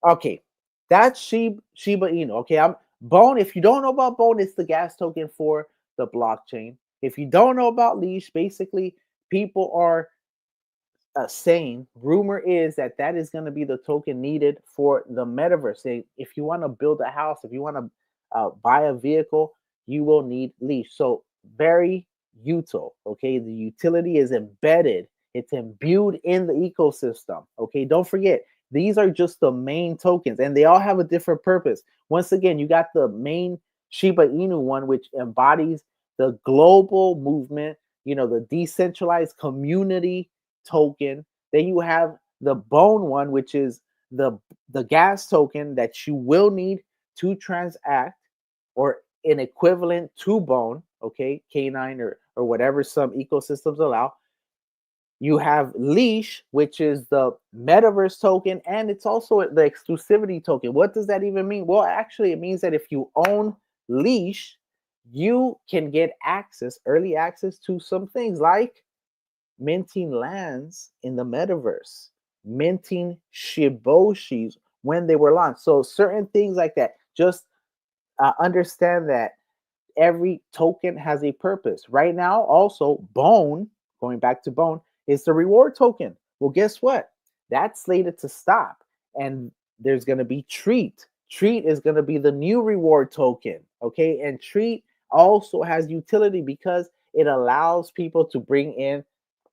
Okay. That's Shiba Inu. Okay. Bone. If you don't know about Bone, it's the gas token for the blockchain. If you don't know about Leash, basically people are saying, rumor is that that is going to be the token needed for the metaverse. Say, if you want to build a house, if you want to buy a vehicle, you will need Leash. So very util. Okay, the utility is embedded. It's imbued in the ecosystem. Okay, don't forget, these are just the main tokens, and they all have a different purpose. Once again, you got the main Shiba Inu one, which embodies the global movement. You know, the decentralized community token. Then you have the Bone one, which is the gas token that you will need to transact, or an equivalent to Bone, okay, K9 or whatever some ecosystems allow. You have Leash, which is the metaverse token, and it's also the exclusivity token. What does that even mean? Well, actually, it means that if you own Leash, you can get access, early access to some things like minting lands in the metaverse, minting Shiboshis when they were launched. So certain things like that. Just understand that every token has a purpose. Right now, also Bone, going back to Bone, is the reward token. Well, guess what? That's slated to stop, and there's going to be Treat. Treat is going to be the new reward token. Okay, and Treat also has utility because it allows people to bring in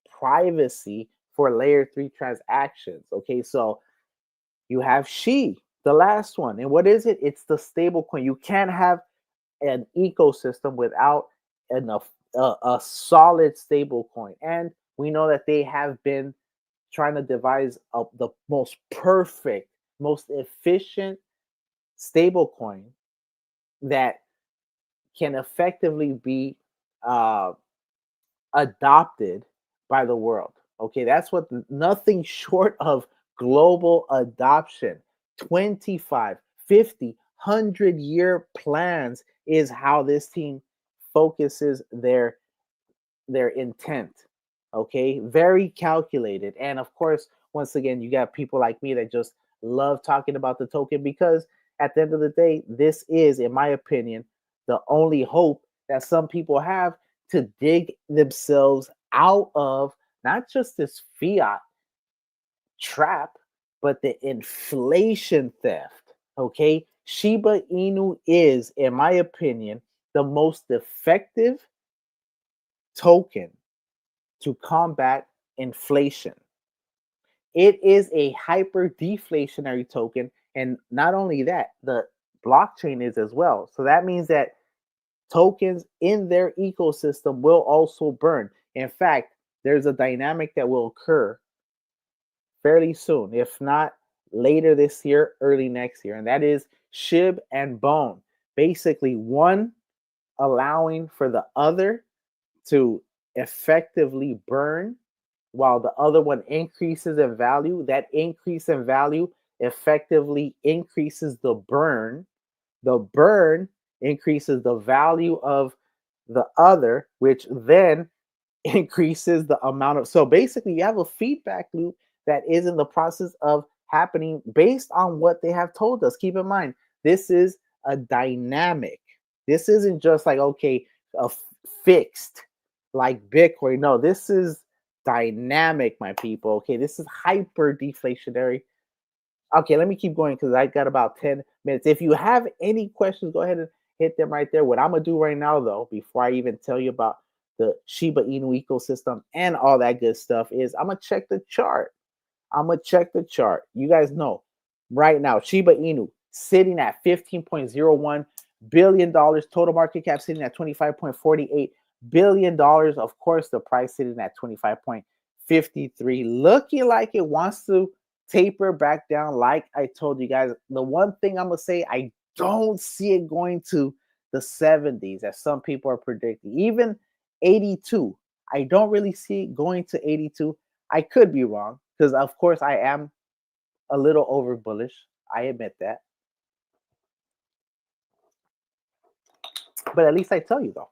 privacy for layer 3 transactions. Okay, so you have the last one. And what is it? It's the stable coin. You can't have an ecosystem without a solid stable coin. And we know that they have been trying to devise the most perfect, most efficient stable coin that can effectively be uh, adopted by the world. Okay, that's what, nothing short of global adoption. 25, 50, 100-year plans is how this team focuses their intent. Okay, very calculated. And of course, once again, you got people like me that just love talking about the token because at the end of the day, this is, in my opinion, the only hope that some people have to dig themselves out of not just this fiat trap, but the inflation theft. Okay, Shiba Inu is, in my opinion, the most effective token to combat inflation. It is a hyper deflationary token. And not only that, the blockchain is as well. So that means that tokens in their ecosystem will also burn. In fact, there's a dynamic that will occur fairly soon, if not later this year, early next year. And that is SHIB and Bone. Basically, one allowing for the other to effectively burn while the other one increases in value. That increase in value effectively increases the burn. The burn increases the value of the other, which then increases the amount of. So basically, you have a feedback loop that is in the process of happening based on what they have told us. Keep in mind, this is a dynamic. This isn't just like, okay, a fixed like Bitcoin. No, this is dynamic, my people. Okay, this is hyper deflationary. Okay, let me keep going because I got about 10 minutes. If you have any questions, go ahead and hit them right there. What I'm going to do right now, though, before I even tell you about the Shiba Inu ecosystem and all that good stuff, is I'm going to check the chart. I'm going to check the chart. You guys know right now, Shiba Inu sitting at $15.01 billion, total market cap sitting at $25.48 billion. Of course, the price sitting at 25.53, looking like it wants to taper back down. Like I told you guys, the one thing I'm gonna say, I don't see it going to the 70s as some people are predicting, even 82. I don't really see it going to 82. I could be wrong because of course I am a little over bullish, I admit that, but at least I tell you though.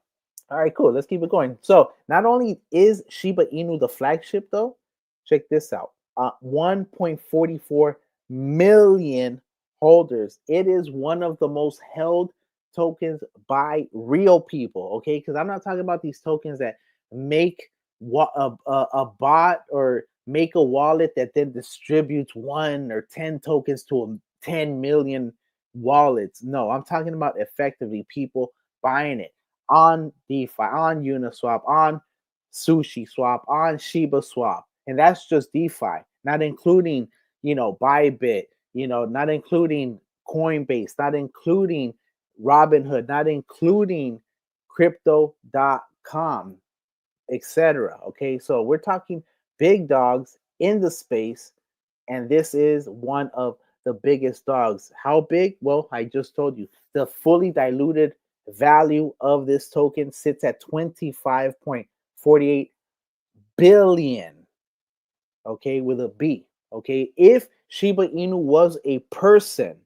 All right, cool. Let's keep it going. So not only is Shiba Inu the flagship, though, check this out: 1.44 million holders. It is one of the most held tokens by real people. Okay, because I'm not talking about these tokens that make a bot or make a wallet that then distributes 1 or 10 tokens to 10 million wallets. No, I'm talking about effectively people buying it on DeFi, on Uniswap, on Sushi Swap, on Shiba Swap. And that's just DeFi, not including, Bybit, not including Coinbase, not including Robinhood, not including crypto.com, etc. Okay, so we're talking big dogs in the space, and this is one of the biggest dogs. How big? Well, I just told you. The fully diluted value of this token sits at 25.48 billion. Okay, with a B. Okay, if Shiba Inu was a person,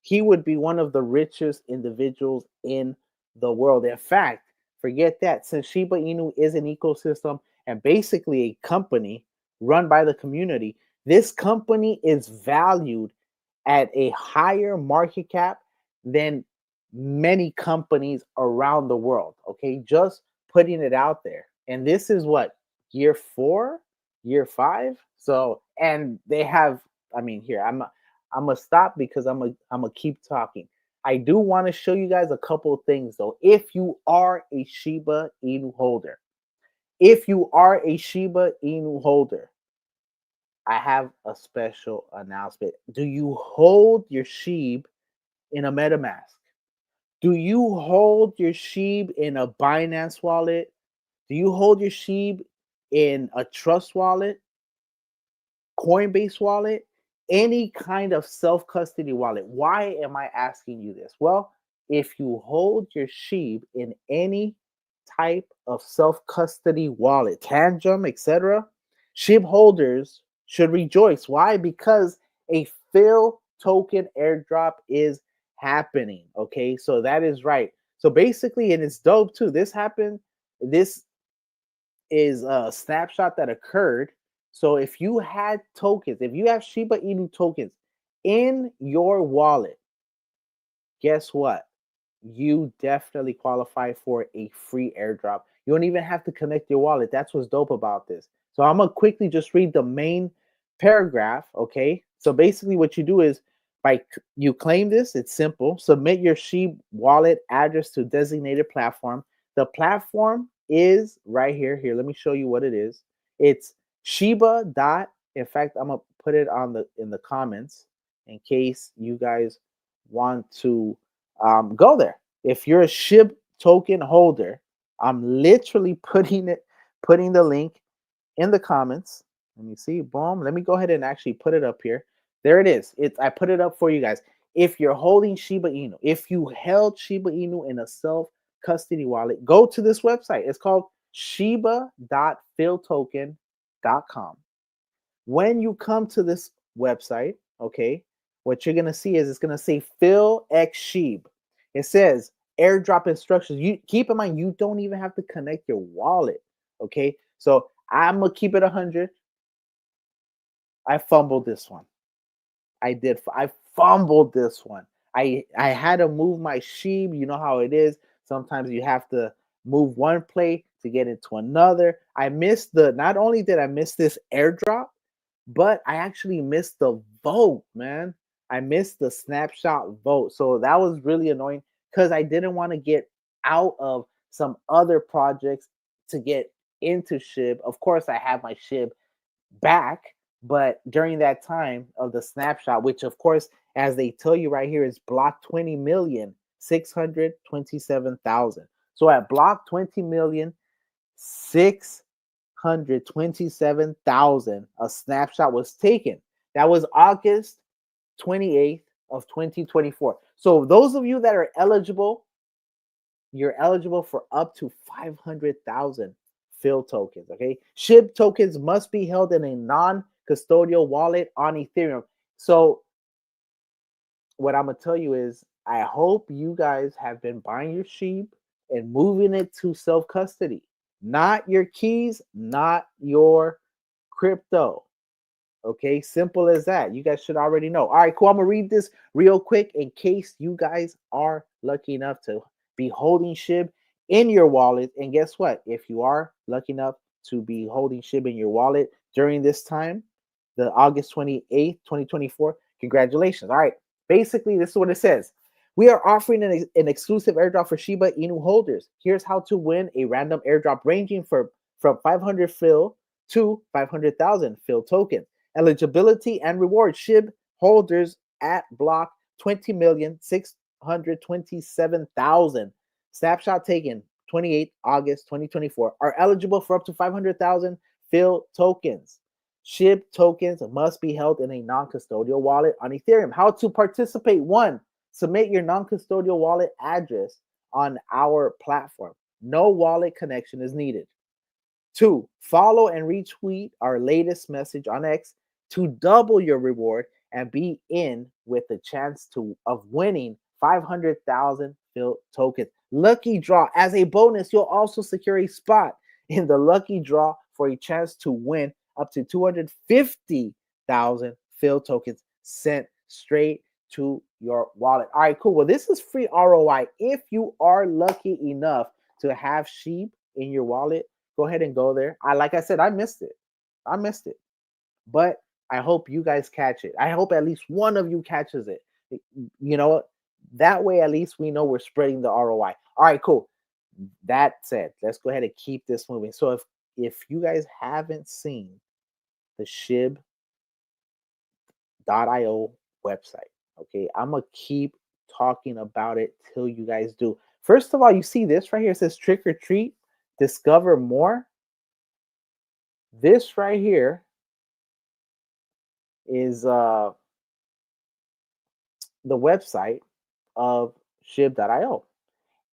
he would be one of the richest individuals in the world. In fact, forget that, since Shiba Inu is an ecosystem and basically a company run by the community, this company is valued at a higher market cap than many companies around the world. Okay, just putting it out there. And this is what, year 4, year 5. So, and they have, I mean, here I'm gonna stop because I'm gonna keep talking. I do want to show you guys a couple of things though. If you are a Shiba Inu holder, I have a special announcement. Do you hold your SHIB in a MetaMask? Do you hold your SHIB in a Binance wallet? Do you hold your SHIB in a Trust wallet, Coinbase wallet, any kind of self-custody wallet? Why am I asking you this? Well, if you hold your SHIB in any type of self-custody wallet, Tangem, etc., SHIB holders should rejoice. Why? Because a fill token airdrop is happening. Okay, so that is right. So basically, and it's dope too. This happened. This is a snapshot that occurred. So if you had tokens, if you have Shiba Inu tokens in your wallet, guess what? You definitely qualify for a free airdrop. You don't even have to connect your wallet. That's what's dope about this. So I'm gonna quickly just read the main paragraph. Okay. So basically, what you do is you claim this. It's simple. Submit your SHIB wallet address to designated platform. The platform is right here. Here, let me show you what it is. It's Shiba dot. In fact, I'm gonna put it on in the comments in case you guys want to go there. If you're a SHIB token holder, I'm literally putting the link in the comments. Let me see. Boom. Let me go ahead and actually put it up here. There it is. I put it up for you guys. If you're holding Shiba Inu, if you held Shiba Inu in a self custody wallet, go to this website. It's called shiba.philtoken.com. When you come to this website, okay, what you're gonna see is it's gonna say Phil X Sheeb. It says airdrop instructions. You keep in mind you don't even have to connect your wallet. Okay, so I'm gonna keep it 100. I fumbled this one. I did. I fumbled this one. I had to move my sheep. You know how it is. Sometimes you have to move one play to get into another. I missed the. Not only did I miss this airdrop, but I actually missed the vote, man. I missed the snapshot vote. So that was really annoying because I didn't want to get out of some other projects to get into SHIB. Of course, I have my SHIB back, but during that time of the snapshot, which of course, as they tell you right here, is block 20,627,000. So at block 20,627,000, a snapshot was taken. That was August 28th of 2024. So those of you that are eligible, you're eligible for up to 500,000 Phil tokens. Okay, SHIB tokens must be held in a non-custodial wallet on Ethereum. So what I'm gonna tell you is, I hope you guys have been buying your SHIB and moving it to self-custody, not your keys, not your crypto. Okay, simple as that. You guys should already know. All right, cool. I'm gonna read this real quick in case you guys are lucky enough to be holding SHIB in your wallet. And guess what? If you are lucky enough to be holding SHIB in your wallet during this time, the August 28th, 2024, congratulations. All right, basically, this is what it says. We are offering an exclusive airdrop for Shiba Inu holders. Here's how to win a random airdrop ranging from 500 Phil to 500,000 Phil tokens. Eligibility and reward: SHIB holders at block 20,627,000. Snapshot taken 28 August 2024 are eligible for up to 500,000 Phil tokens. SHIB tokens must be held in a non-custodial wallet on Ethereum. How to participate: 1. Submit your non-custodial wallet address on our platform. No wallet connection is needed. 2. Follow and retweet our latest message on X to double your reward and be in with the chance of winning 500,000 Phil tokens. Lucky draw. As a bonus, you'll also secure a spot in the lucky draw for a chance to win up to 250,000 Phil tokens sent straight to your wallet. All right, cool. Well, this is free ROI. If you are lucky enough to have SHIB in your wallet, go ahead and go there. Like I said, I missed it. But I hope you guys catch it. I hope at least one of you catches it. You know, that way at least we know we're spreading the ROI. All right, cool. That said, let's go ahead and keep this moving. So if you guys haven't seen the shib.io website, okay, I'm gonna keep talking about it till you guys do. First of all, you see this right here. It says trick or treat, discover more. This right here is the website of shib.io,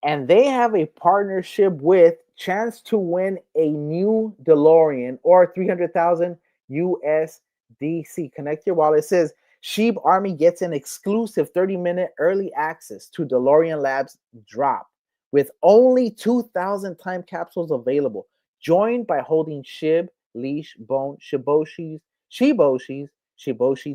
and they have a partnership with chance to win a new DeLorean or 300,000 USDC. Connect your wallet. It says Sheep Army gets an exclusive 30-minute early access to DeLorean Labs drop with only 2,000 time capsules available. Joined by holding Shib, Leash, Bone, Shiboshi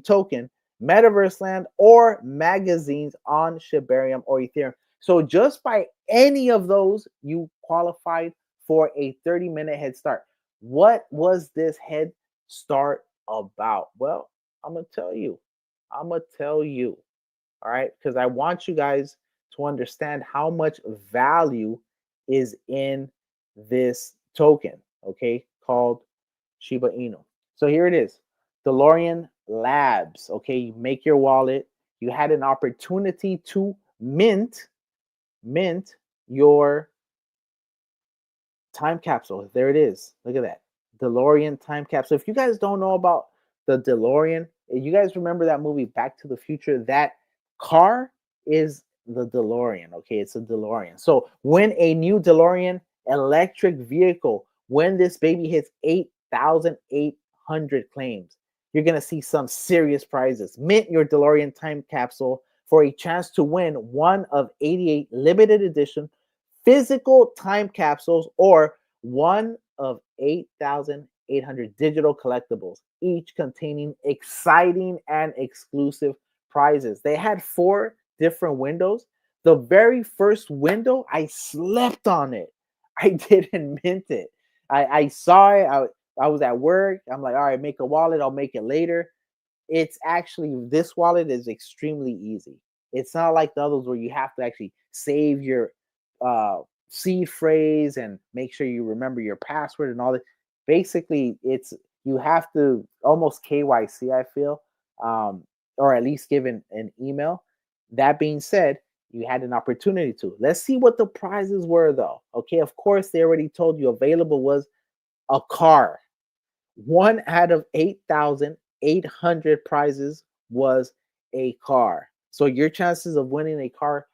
token, Metaverse Land, or magazines on Shibarium or Ethereum. So just by any of those, you qualified for a 30-minute head start. What was this head start about? Well, I'm gonna tell you. I'm gonna tell you. All right, because I want you guys to understand how much value is in this token. Okay, called Shiba Inu. So here it is, DeLorean Labs. Okay, you make your wallet. You had an opportunity to mint your time capsule. There it is. Look at that. DeLorean time capsule. If you guys don't know about the DeLorean, you guys remember that movie Back to the Future? That car is the DeLorean. Okay, it's a DeLorean. So when a new DeLorean electric vehicle, when this baby hits 8,800 claims, you're gonna see some serious prizes. Mint your DeLorean time capsule for a chance to win one of 88 limited edition physical time capsules or one of 8,800 digital collectibles, each containing exciting and exclusive prizes. They had 4 different windows. The very first window, I slept on it. I didn't mint it. I saw it. I was at work. I'm like, all right, make a wallet. I'll make it later. It's actually, this wallet is extremely easy. It's not like the others where you have to actually save your uh, seed phrase and make sure you remember your password and all that. Basically, it's, you have to almost KYC, I feel, or at least give an email. That being said, you had an opportunity to. Let's see what the prizes were, though. Okay, of course, they already told you available was a car. One out of 8,800 prizes was a car. So your chances of winning a car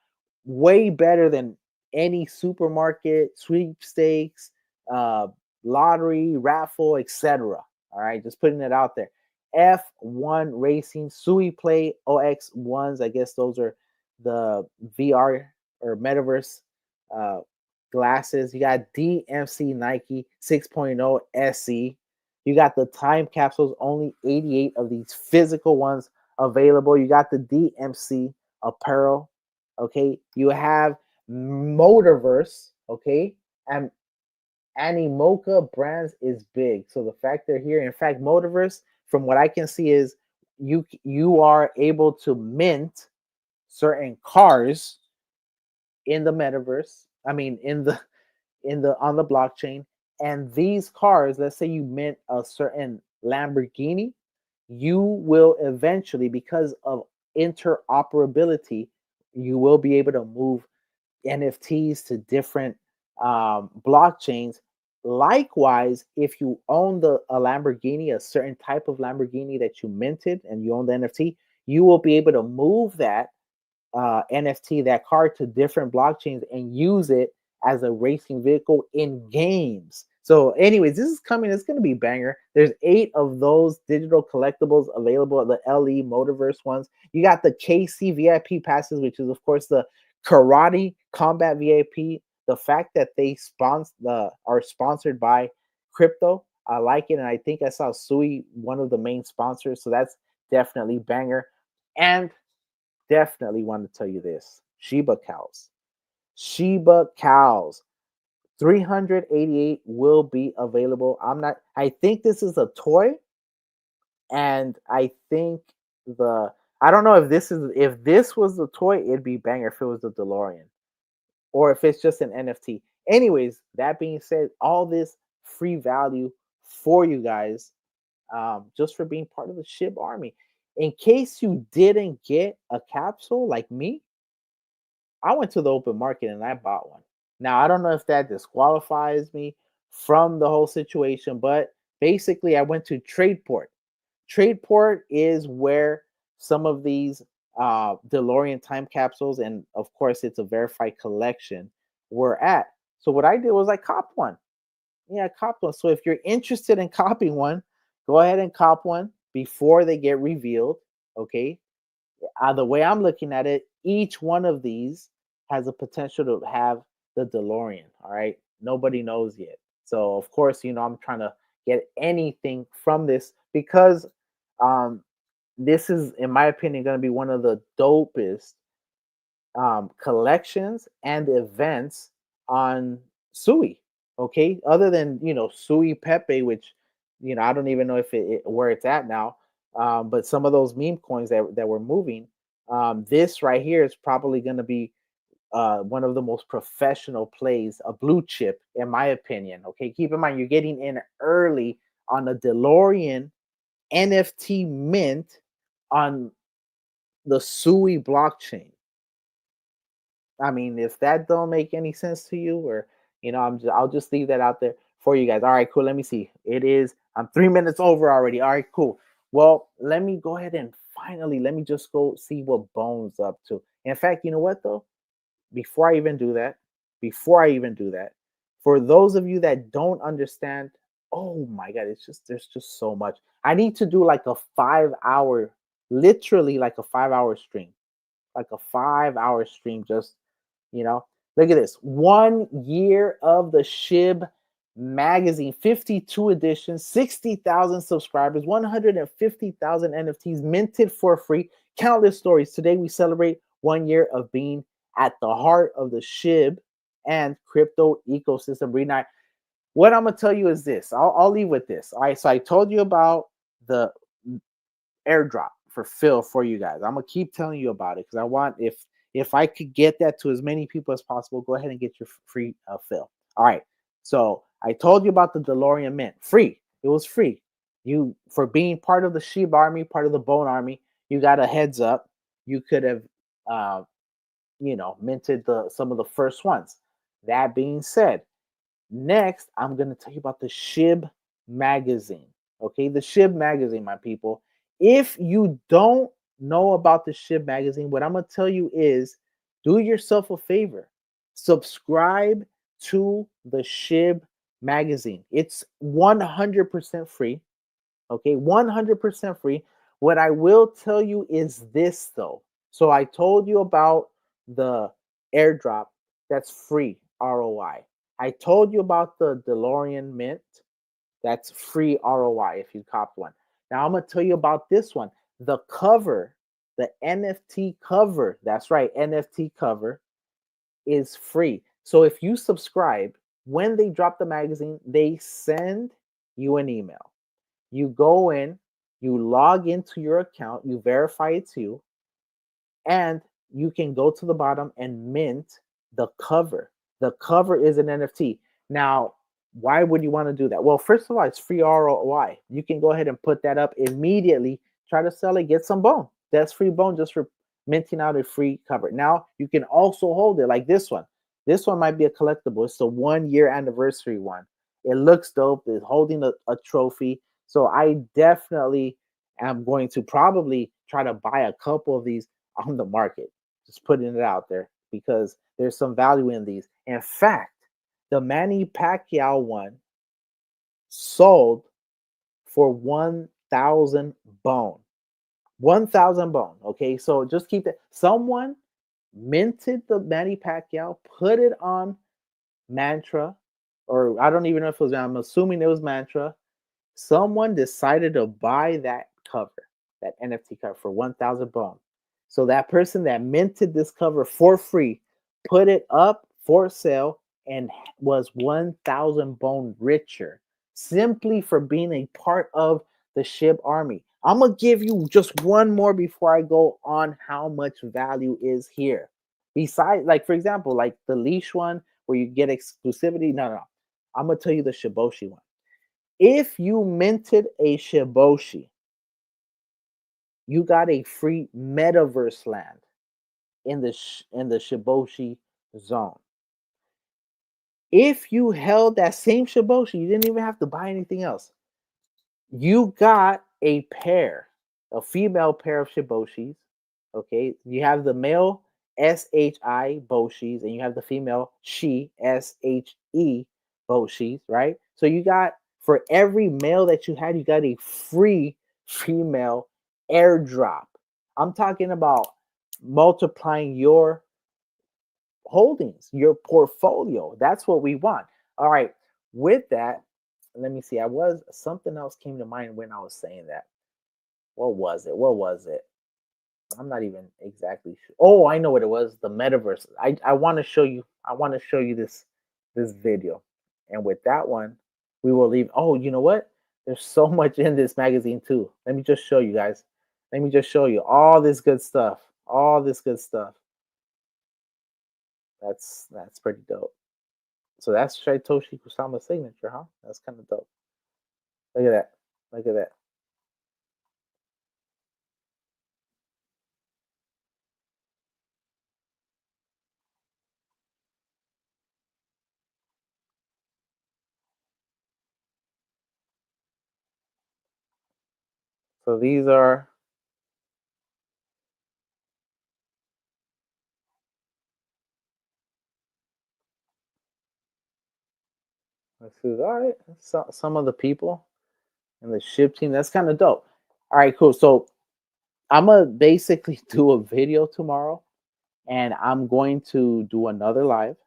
way better than any supermarket, sweepstakes, uh, lottery, raffle, etc. All right, just putting it out there. F1 Racing, Sui Play, OX1s. I guess those are the VR or metaverse uh, glasses. You got DMC Nike 6.0 SE. You got the time capsules, only 88 of these physical ones available. You got the DMC apparel. Okay. You have Motorverse. Okay. And Animoca Brands is big. So the fact they're here, in fact, Motorverse, from what I can see, is you are able to mint certain cars in the metaverse. I mean, in the on the blockchain. And these cars, let's say you mint a certain Lamborghini, you will eventually, because of interoperability, you will be able to move NFTs to different blockchains. Likewise, if you own a Lamborghini, a certain type of Lamborghini that you minted and you own the NFT, you will be able to move that NFT, that car, to different blockchains and use it as a racing vehicle in games. So, anyways, this is coming. It's going to be banger. There's 8 of those digital collectibles available, the LE Motorverse ones. You got the KC VIP passes, which is, of course, the Karate Combat VIP. The fact that they are sponsored by crypto, I like it. And I think I saw Sui, one of the main sponsors. So that's definitely banger. And definitely want to tell you this, Shiba cows. Shiba cows. 388 will be available. I think this is a toy. And I think I don't know if this was the toy, it'd be banger if it was the DeLorean. Or if it's just an NFT. Anyways, that being said, all this free value for you guys, just for being part of the SHIB army. In case you didn't get a capsule like me, I went to the open market and I bought one. Now, I don't know if that disqualifies me from the whole situation, but basically, I went to Tradeport. Tradeport is where some of these DeLorean time capsules, and of course, it's a verified collection, were at. So, what I did was I copped one. Yeah, I copped one. So, if you're interested in copying one, go ahead and cop one before they get revealed. Okay, the way I'm looking at it, each one of these has a potential to have the DeLorean. All right, nobody knows yet. So of course, I'm trying to get anything from this because um, this is, in my opinion, going to be one of the dopest collections and events on Sui. Okay, other than Sui Pepe, which I don't even know if where it's at now. But some of those meme coins that were moving, this right here is probably going to be one of the most professional plays, a blue chip, in my opinion. Okay, keep in mind you're getting in early on a DeLorean NFT mint on the Sui blockchain. I mean, if that don't make any sense to you, or I'll just leave that out there for you guys. All right, cool. Let me see. I'm 3 minutes over already. All right, cool. Well, let me go ahead and finally let me just go see what Bone's up to. In fact, you know what though? Before I even do that, before I even do that, for those of you that don't understand, oh my god, there's just so much. I need to do like a 5 hour, literally like a 5 hour stream, like a 5 hour stream, just you know, look at this. 1 year of the Shib magazine, 52 editions, 60,000 subscribers, 150,000 NFTs minted for free, countless stories. Today we celebrate 1 year of being at the heart of the Shib and crypto ecosystem. Reunite. What I'm gonna tell you is this. I'll leave with this. All right. So I told you about the airdrop for Phil for you guys. I'm gonna keep telling you about it because I want, if I could get that to as many people as possible, go ahead and get your free Phil. All right. So I told you about the DeLorean Mint, free. It was free. You, for being part of the Shiba Army, part of the Bone Army, you got a heads up. You could have, uh, minted some of the first ones. That being said, next, I'm going to tell you about the Shib magazine. Okay, the Shib magazine, my people. If you don't know about the Shib magazine, what I'm going to tell you is do yourself a favor. Subscribe to the Shib magazine. It's 100% free. Okay, 100% free. What I will tell you is this though. So I told you about the airdrop that's free ROI. I told you about the DeLorean Mint that's free ROI if you cop one. Now I'm going to tell you about this one. The cover, the NFT cover, that's right, NFT cover is free. So if you subscribe, when they drop the magazine, they send you an email. You go in, you log into your account, you verify it's you, and you can go to the bottom and mint the cover. The cover is an NFT. Now, why would you want to do that? Well, first of all, it's free ROI. You can go ahead and put that up immediately, try to sell it, get some bone. That's free bone just for minting out a free cover. Now, you can also hold it like this one. This one might be a collectible. It's the 1 year anniversary one. It looks dope. It's holding a trophy. So I definitely am going to probably try to buy a couple of these on the market. Just putting it out there because there's some value in these. In fact, the Manny Pacquiao one sold for 1,000 bone. 1,000 bone. Okay, so just keep that. Someone minted the Manny Pacquiao, put it on Mantra, or I don't even know if it was, I'm assuming it was Mantra. Someone decided to buy that cover, that NFT cover for 1,000 bone. So that person that minted this cover for free put it up for sale and was 1,000 bone richer simply for being a part of the Shib army. I'm going to give you just one more before I go on how much value is here. Besides, like, for example, like the leash one where you get exclusivity. No. I'm going to tell you the Shiboshi one. If you minted a Shiboshi, you got a free metaverse land in the Shiboshi zone. If you held that same Shiboshi, you didn't even have to buy anything else. You got a pair, a female pair of Shiboshis. Okay, you have the male SHI Boshis, and you have the female she SHE Boshis, right? So you got, for every male that you had, you got a free female airdrop. I'm talking about multiplying your holdings, your portfolio. That's what we want. All right. With that, let me see. I was something else came to mind when I was saying that. What was it? What was it? I'm not even exactly sure. Oh, I know what it was. The metaverse. I want to show you. I want to show you this video. And with that one, we will leave. Oh, you know what? There's so much in this magazine too. Let me just show you guys. Let me just show you all this good stuff. All this good stuff. That's pretty dope. So that's Shaitoshi Kusama's signature, huh? That's kind of dope. Look at that. Look at that. So these are this is all right. Some of the people and the ship team. That's kind of dope. All right, cool. So I'm gonna basically do a video tomorrow, and I'm going to do another live,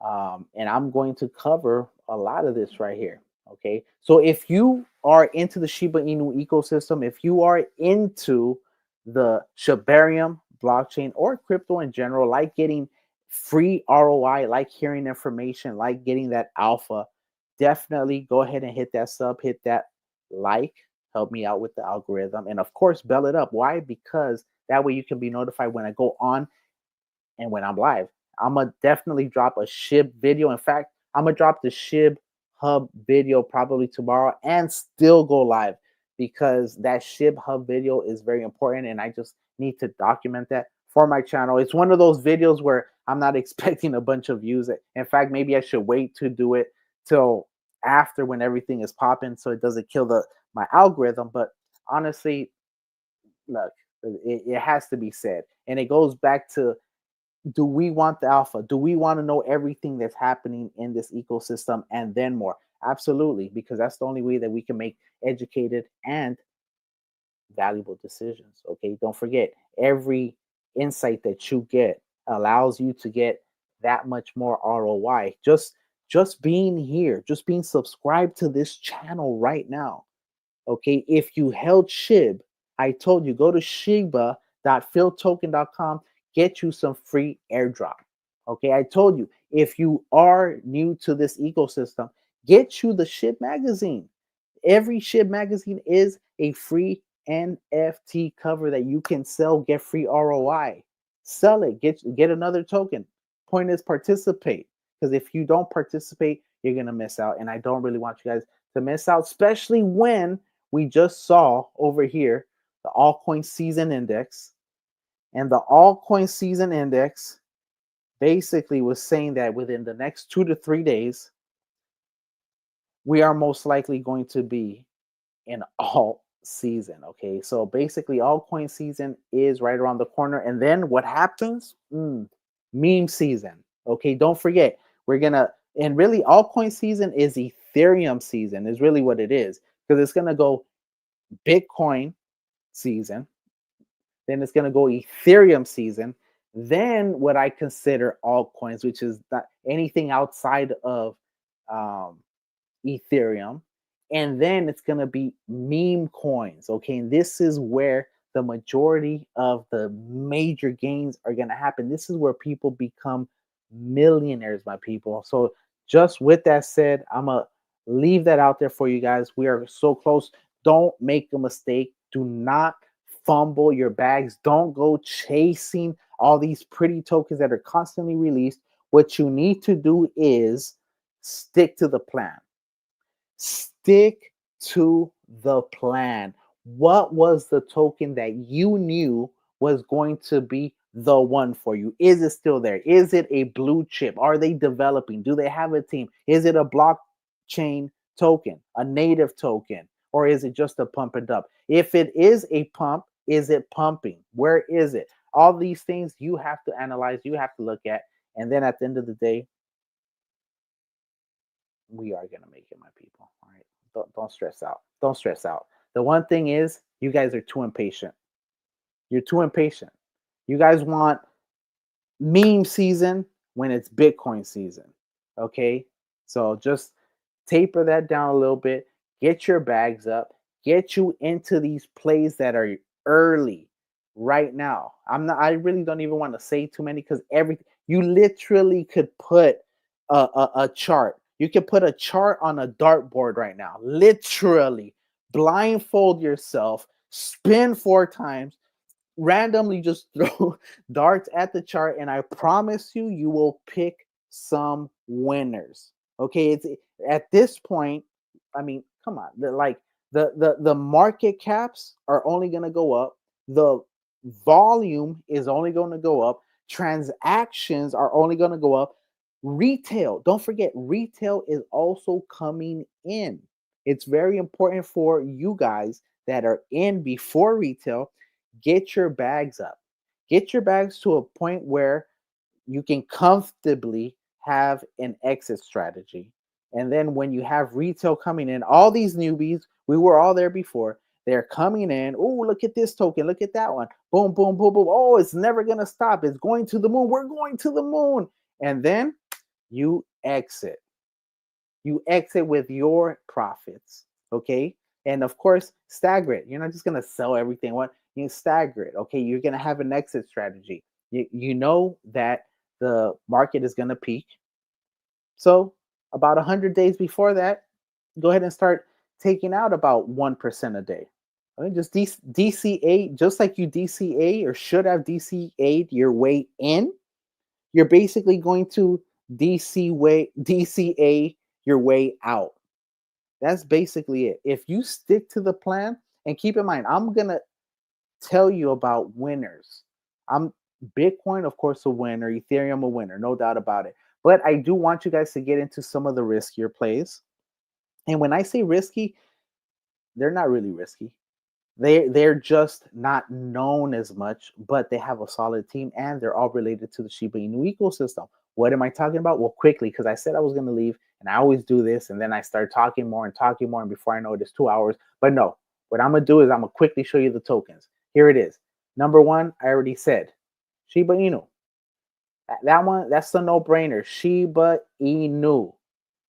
and I'm going to cover a lot of this right here. Okay, so if you are into the Shiba Inu ecosystem, if you are into the Shibarium blockchain or crypto in general, like getting free ROI, like hearing information, like getting that alpha, definitely go ahead and hit that sub, hit that like, help me out with the algorithm, and of course, bell it up. Why? Because that way you can be notified when I go on and when I'm live. I'm gonna definitely drop a SHIB video. In fact, I'm gonna drop the SHIB Hub video probably tomorrow and still go live because that SHIB Hub video is very important and I just need to document that for my channel. It's one of those videos where I'm not expecting a bunch of views. In fact, maybe I should wait to do it till after when everything is popping so it doesn't kill the my algorithm. But honestly, look, it has to be said. And it goes back to, do we want the alpha? Do we want to know everything that's happening in this ecosystem and then more? Absolutely, because that's the only way that we can make educated and valuable decisions. Okay, don't forget, every insight that you get allows you to get that much more ROI. Just being here, just being subscribed to this channel right now. Okay, if you held SHIB, I told you, go to shiba.philtoken.com, get you some free airdrop. Okay, I told you, if you are new to this ecosystem, get you the SHIB magazine. Every SHIB magazine is a free NFT cover that you can sell, get free ROI. Sell it, get another token. Point is participate. Because if you don't participate, you're gonna miss out. And I don't really want you guys to miss out, especially when we just saw over here the altcoin season index. And the altcoin season index basically was saying that within the next 2 to 3 days, we are most likely going to be in alt season. Okay, so basically, altcoin season is right around the corner. And then what happens? Meme season. Okay, don't forget, we're gonna, and really, altcoin season is Ethereum season, is really what it is, because it's gonna go Bitcoin season, then it's going to go Ethereum season, then what I consider altcoins, which is not anything outside of um, Ethereum, and then it's going to be meme coins. Okay, and this is where the majority of the major gains are going to happen. This is where people become millionaires, my people. So just with that said, I'm gonna leave that out there for you guys. We are so close. Don't make a mistake. Do not fumble your bags. Don't go chasing all these pretty tokens that are constantly released. What you need to do is stick to the plan. Stick to the plan. What was the token that you knew was going to be the one for you? Is it still there? Is it a blue chip? Are they developing? Do they have a team? Is it a blockchain token, a native token, or is it just a pump and dump? If it is a pump, is it pumping? Where is it? All these things you have to analyze, you have to look at, and then at the end of the day, we are gonna make it, my people. All right. Don't stress out. Don't stress out. The one thing is, you guys are too impatient. You're too impatient. You guys want meme season when it's Bitcoin season. Okay. So just taper that down a little bit, get your bags up, get you into these plays that are early right now. I really don't even want to say too many because you literally could put a chart. You could put a chart on a dartboard right now. Literally blindfold yourself, spin 4 times, randomly just throw darts at the chart, and I promise you, you will pick some winners. Okay, it's at this point. I mean, come on, the market caps are only going to go up. The volume is only going to go up. Transactions are only going to go up. Retail, don't forget, retail is also coming in. It's very important for you guys that are in before retail. Get your bags up. Get your bags to a point where you can comfortably have an exit strategy. And then when you have retail coming in, all these newbies, we were all there before, they're coming in. Oh, look at this token. Look at that one. Boom, boom, boom, boom. Oh, it's never going to stop. It's going to the moon. We're going to the moon. And then you exit. You exit with your profits. Okay. And of course, stagger it. You're not just going to sell everything. What you stagger it. Okay. You're going to have an exit strategy. You know that the market is going to peak. So about 100 days before that, go ahead and start taking out about 1% a day. Okay, just DCA, just like you DCA or should have DCA'd your way in, you're basically going to DCA your way out. That's basically it. If you stick to the plan, and keep in mind, I'm going to tell you about winners. I'm Bitcoin, of course, a winner, Ethereum a winner, no doubt about it. But I do want you guys to get into some of the riskier plays. And when I say risky, they're not really risky. They're just not known as much, but they have a solid team and they're all related to the Shiba Inu ecosystem. What am I talking about? Well, quickly, because I said I was going to leave, and I always do this, and then I start talking more, and before I know it, it's 2 hours. But no, what I'm going to do is I'm going to quickly show you the tokens. Here it is. Number one, I already said, Shiba Inu. That one, that's the no-brainer. Shiba Inu.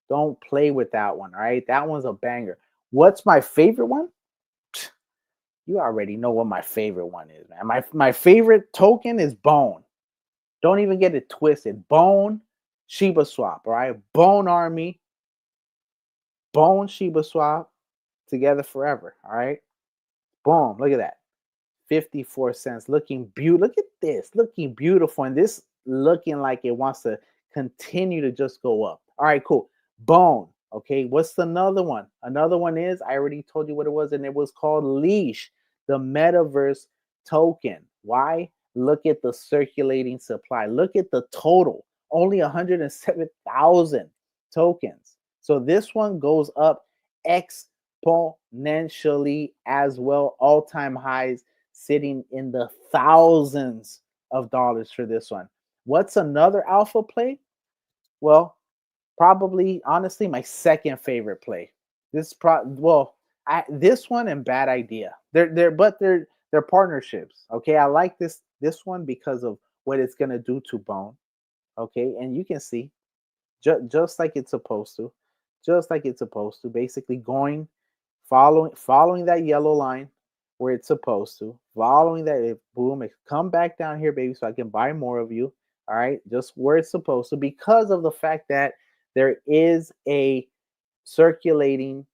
Don't play with that one, all right? That one's a banger. What's my favorite one? You already know what my favorite one is, man. My favorite token is Bone. Don't even get it twisted. Bone, Shiba Swap, all right? Bone Army, Bone Shiba Swap, together forever, all right? Boom, look at that. 54 cents, looking beautiful. Look at this, looking beautiful. And this looking like it wants to continue to just go up. All right, cool. Bone, okay? What's another one? Another one is, I already told you what it was, and it was called Leash, the metaverse token. Why? Look at the circulating supply. Look at the total. Only 107,000 tokens. So this one goes up exponentially as well. All-time highs sitting in the thousands of dollars for this one. What's another alpha play? Well, probably honestly my second favorite play. This one and Bad Idea. They're partnerships. Okay, I like this one because of what it's gonna do to Bone. Okay, and you can see just like it's supposed to, basically going, following that yellow line where it's supposed to, following that, boom, it come back down here, baby, so I can buy more of you. All right, just where it's supposed to, because of the fact that there is a circulating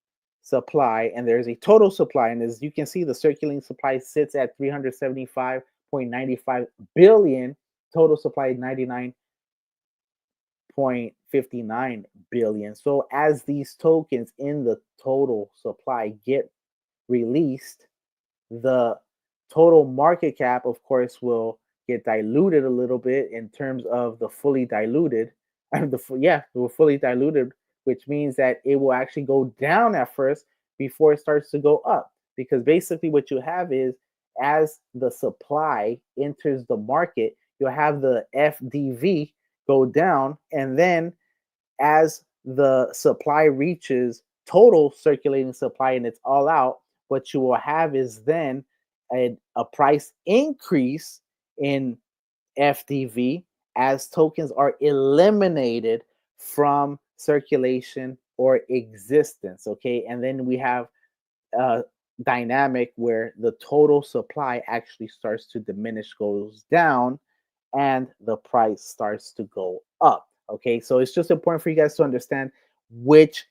supply and there's a total supply. And as you can see, the circulating supply sits at 375.95 billion. Total supply 99.59 billion. So as these tokens in the total supply get released, the total market cap, of course, will get diluted a little bit in terms of the fully diluted. The fully diluted, which means that it will actually go down at first before it starts to go up. Because basically, what you have is, as the supply enters the market, you'll have the FDV go down, and then as the supply reaches total circulating supply and it's all out, what you will have is then a price increase in FDV as tokens are eliminated from circulation or existence. Okay, and then we have a dynamic where the total supply actually starts to diminish, goes down, and the price starts to go up. Okay, so it's just important for you guys to understand which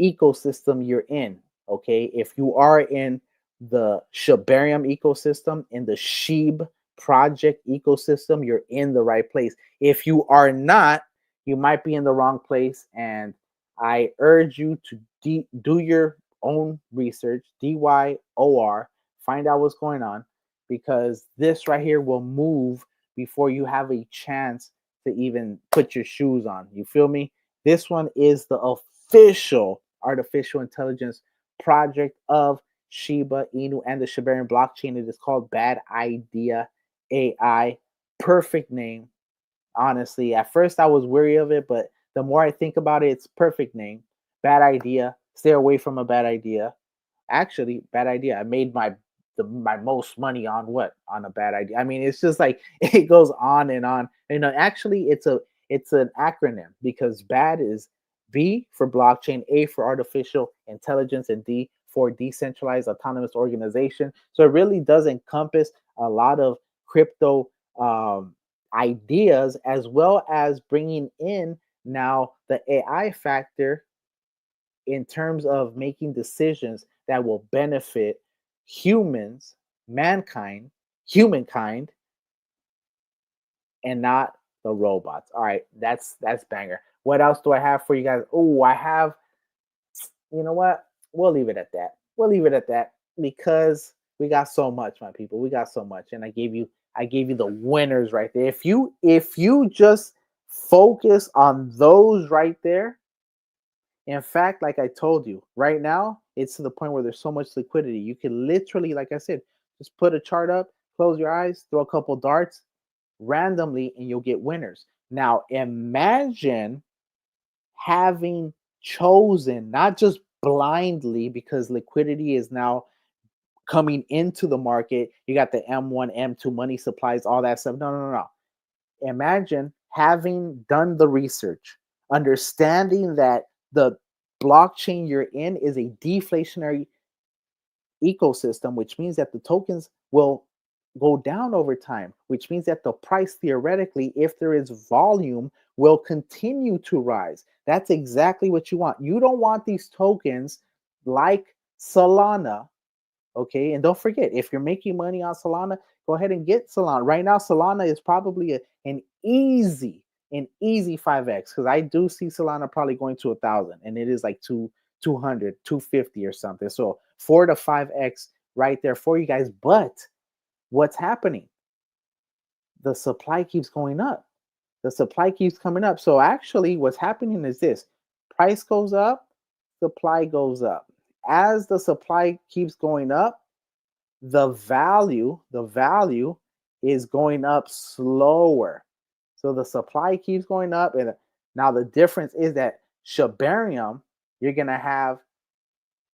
ecosystem you're in. Okay, if you are in the Shibarium ecosystem, in the Sheeb project ecosystem, you're in the right place. If you are not, you might be in the wrong place. And I urge you to do your own research, DYOR, find out what's going on, because this right here will move before you have a chance to even put your shoes on. You feel me? This one is the official artificial intelligence project of Shiba Inu and the Shibarium blockchain. It is called Bad Idea AI. Perfect name. Honestly, at first I was weary of it, but the more I think about it, it's perfect name. Bad idea. Stay away from a bad idea. Actually, bad idea. I made my most money on what? On a bad idea. I mean, it's just like it goes on and on. You know, actually it's an acronym, because bad is B for blockchain, A for artificial intelligence, and D for decentralized autonomous organization. So it really does encompass a lot of crypto ideas, as well as bringing in now the AI factor in terms of making decisions that will benefit humans, mankind, humankind, and not the robots. All right, that's banger. What else do I have for you guys? Oh, I have, you know what? We'll leave it at that. We'll leave it at that, because we got so much, my people. We got so much. And I gave you the winners right there. If you just focus on those right there, in fact, like I told you, right now, it's to the point where there's so much liquidity. You can literally, like I said, just put a chart up, close your eyes, throw a couple darts randomly, and you'll get winners. Now, imagine having chosen, not just blindly, because liquidity is now coming into the market. You got the M1, M2 money supplies, all that stuff. No, no, no, no. Imagine having done the research, understanding that the blockchain you're in is a deflationary ecosystem, which means that the tokens will go down over time, which means that the price, theoretically, if there is volume, will continue to rise. That's exactly what you want. You don't want these tokens like Solana. Okay, and don't forget, if you're making money on Solana, go ahead and get Solana. Right now, Solana is probably an easy 5x, because I do see Solana probably going to 1,000, and it is like 200, 250 or something. So 4 to 5x right there for you guys. But what's happening? The supply keeps going up. The supply keeps coming up. So actually, what's happening is this: price goes up, supply goes up. As the supply keeps going up, the value is going up slower. So the supply keeps going up, and now the difference is that Shibarium, you're gonna have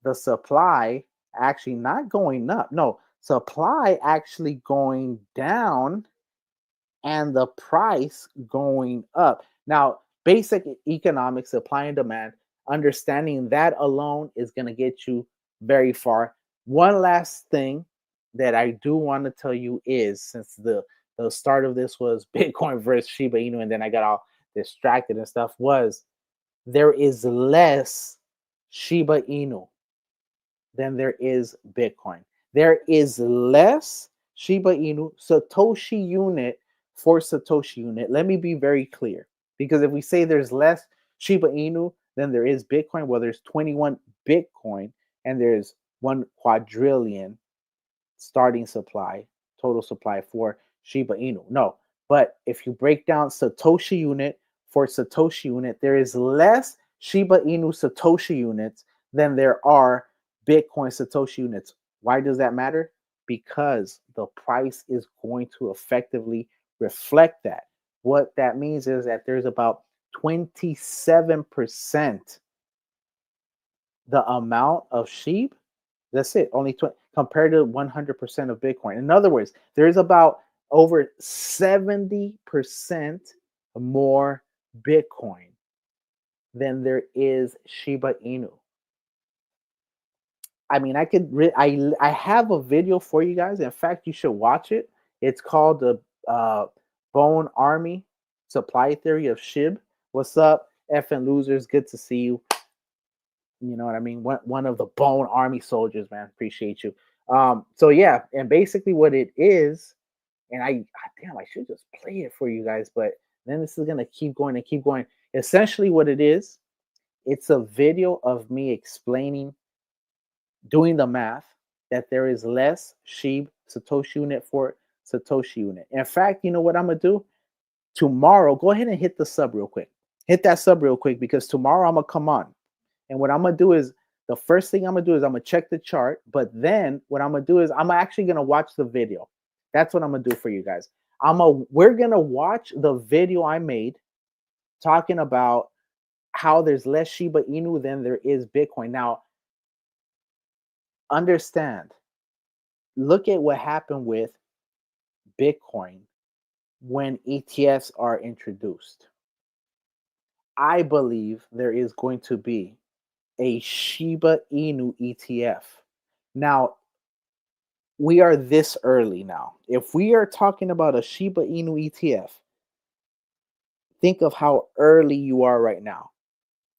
the supply actually not going up. No, supply actually going down, and the price going up. Now, basic economics, supply and demand, understanding that alone is going to get you very far. One last thing that I do want to tell you is, since the start of this was Bitcoin versus Shiba Inu, and then I got all distracted and stuff, was there is less Shiba Inu than there is Bitcoin. There is less Shiba Inu Satoshi unit for Satoshi unit. Let me be very clear, because if we say there's less Shiba Inu than there is Bitcoin, well, there's 21 Bitcoin and there's 1 quadrillion starting supply, total supply for Shiba Inu. No, but if you break down Satoshi unit for Satoshi unit, there is less Shiba Inu Satoshi units than there are Bitcoin Satoshi units. Why does that matter? Because the price is going to effectively reflect that. What that means is that there's about 27% the amount of sheep. That's it. Only 20. compared to 100% of Bitcoin. In other words, there is about over 70% more Bitcoin than there is Shiba Inu. I mean, I have a video for you guys. In fact, you should watch it. It's called the Bone Army Supply Theory of SHIB. What's up, effing losers? Good to see you. You know what I mean? One of the Bone Army soldiers, man. Appreciate you. So yeah, and basically what it is, and damn, I should just play it for you guys, but then this is gonna keep going and keep going. Essentially, what it is, it's a video of me explaining, doing the math, that there is less SHIB Satoshi unit for Satoshi unit. In fact, you know what I'm gonna do? Tomorrow, go ahead and hit the sub real quick. Hit that sub real quick because tomorrow I'm gonna come on. And what I'm gonna do is the first thing I'm gonna do is I'm gonna check the chart, but then what I'm gonna do is I'm actually gonna watch the video. That's what I'm gonna do for you guys. We're gonna watch the video I made talking about how there's less Shiba Inu than there is Bitcoin. Now, understand, look at what happened with Bitcoin when ETFs are introduced. I believe there is going to be a Shiba Inu ETF. Now, we are this early now. If we are talking about a Shiba Inu ETF, think of how early you are right now.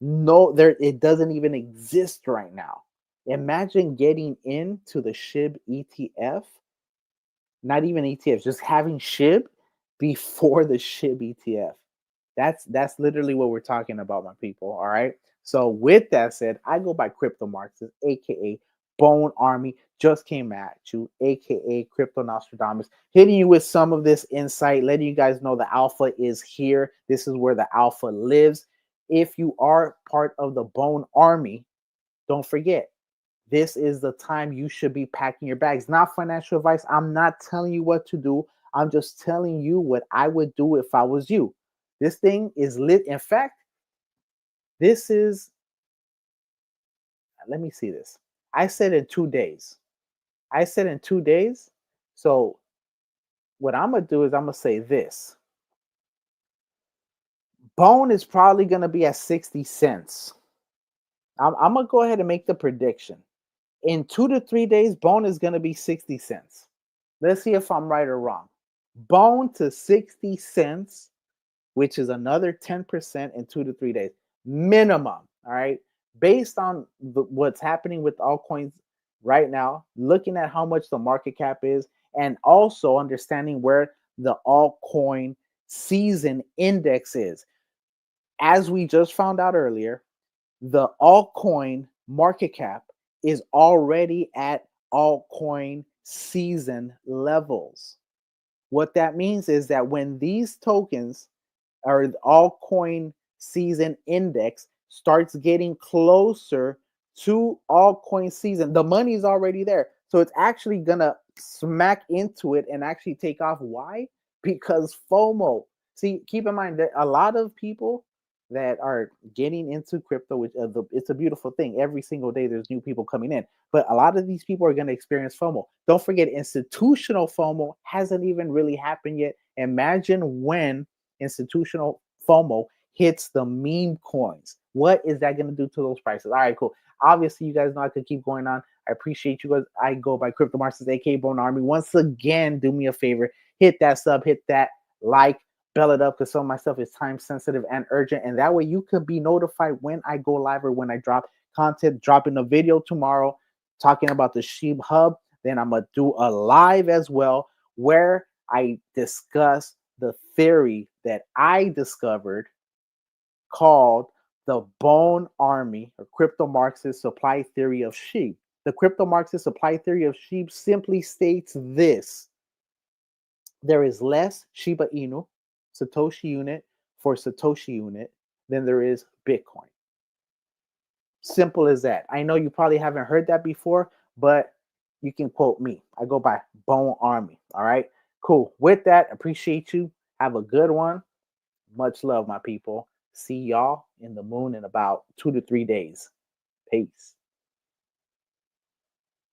No, it doesn't even exist right now. Imagine getting into the SHIB ETF, not even ETFs, just having SHIB before the SHIB ETF. That's literally what we're talking about, my people. All right. So with that said, I go by Crypto Marxist, aka Bone Army. Just came at you, aka Crypto Nostradamus, hitting you with some of this insight, letting you guys know the alpha is here. This is where the alpha lives. If you are part of the Bone Army, don't forget, this is the time you should be packing your bags. Not financial advice. I'm not telling you what to do. I'm just telling you what I would do if I was you. This thing is lit. In fact, this is, let me see this. I said in 2 days. I said in 2 days. So what I'm going to do is I'm going to say this. Bone is probably going to be at 60 cents. I'm going to go ahead and make the prediction. In 2 to 3 days, Bone is going to be 60 cents. Let's see if I'm right or wrong. Bone to 60 cents, which is another 10% in 2 to 3 days. Minimum, all right? Based on what's happening with altcoins right now, looking at how much the market cap is, and also understanding where the altcoin season index is. As we just found out earlier, the altcoin market cap is already at altcoin season levels. What that means is that when these tokens or the altcoin season index starts getting closer to altcoin season, the money's already there. So it's actually gonna smack into it and actually take off. Why? Because FOMO. See, keep in mind that a lot of people that are getting into crypto, which it's a beautiful thing. Every single day there's new people coming in, but a lot of these people are going to experience FOMO. Don't forget, institutional FOMO hasn't even really happened yet. Imagine when institutional FOMO hits the meme coins. What is that going to do to those prices? All right, cool. Obviously, you guys know I could keep going on. I appreciate you guys. I go by Crypto Marxist, aka Bone Army. Once again, do me a favor, hit that sub, hit that like, bell it up, because some of my stuff is time sensitive and urgent, and that way you could be notified when I go live or when I drop content. Dropping a video tomorrow talking about the SHIB hub. Then I'm gonna do a live as well where I discuss the theory that I discovered called the Bone Army or Crypto Marxist Supply Theory of SHIB. The Crypto Marxist Supply Theory of SHIB simply states this: there is less Shiba Inu Satoshi unit for Satoshi unit than there is Bitcoin. Simple as that. I know you probably haven't heard that before, but you can quote me. I go by Bone Army. All right, cool. With that, appreciate you. Have a good one. Much love, my people. See y'all in the moon in about 2 to 3 days. Peace.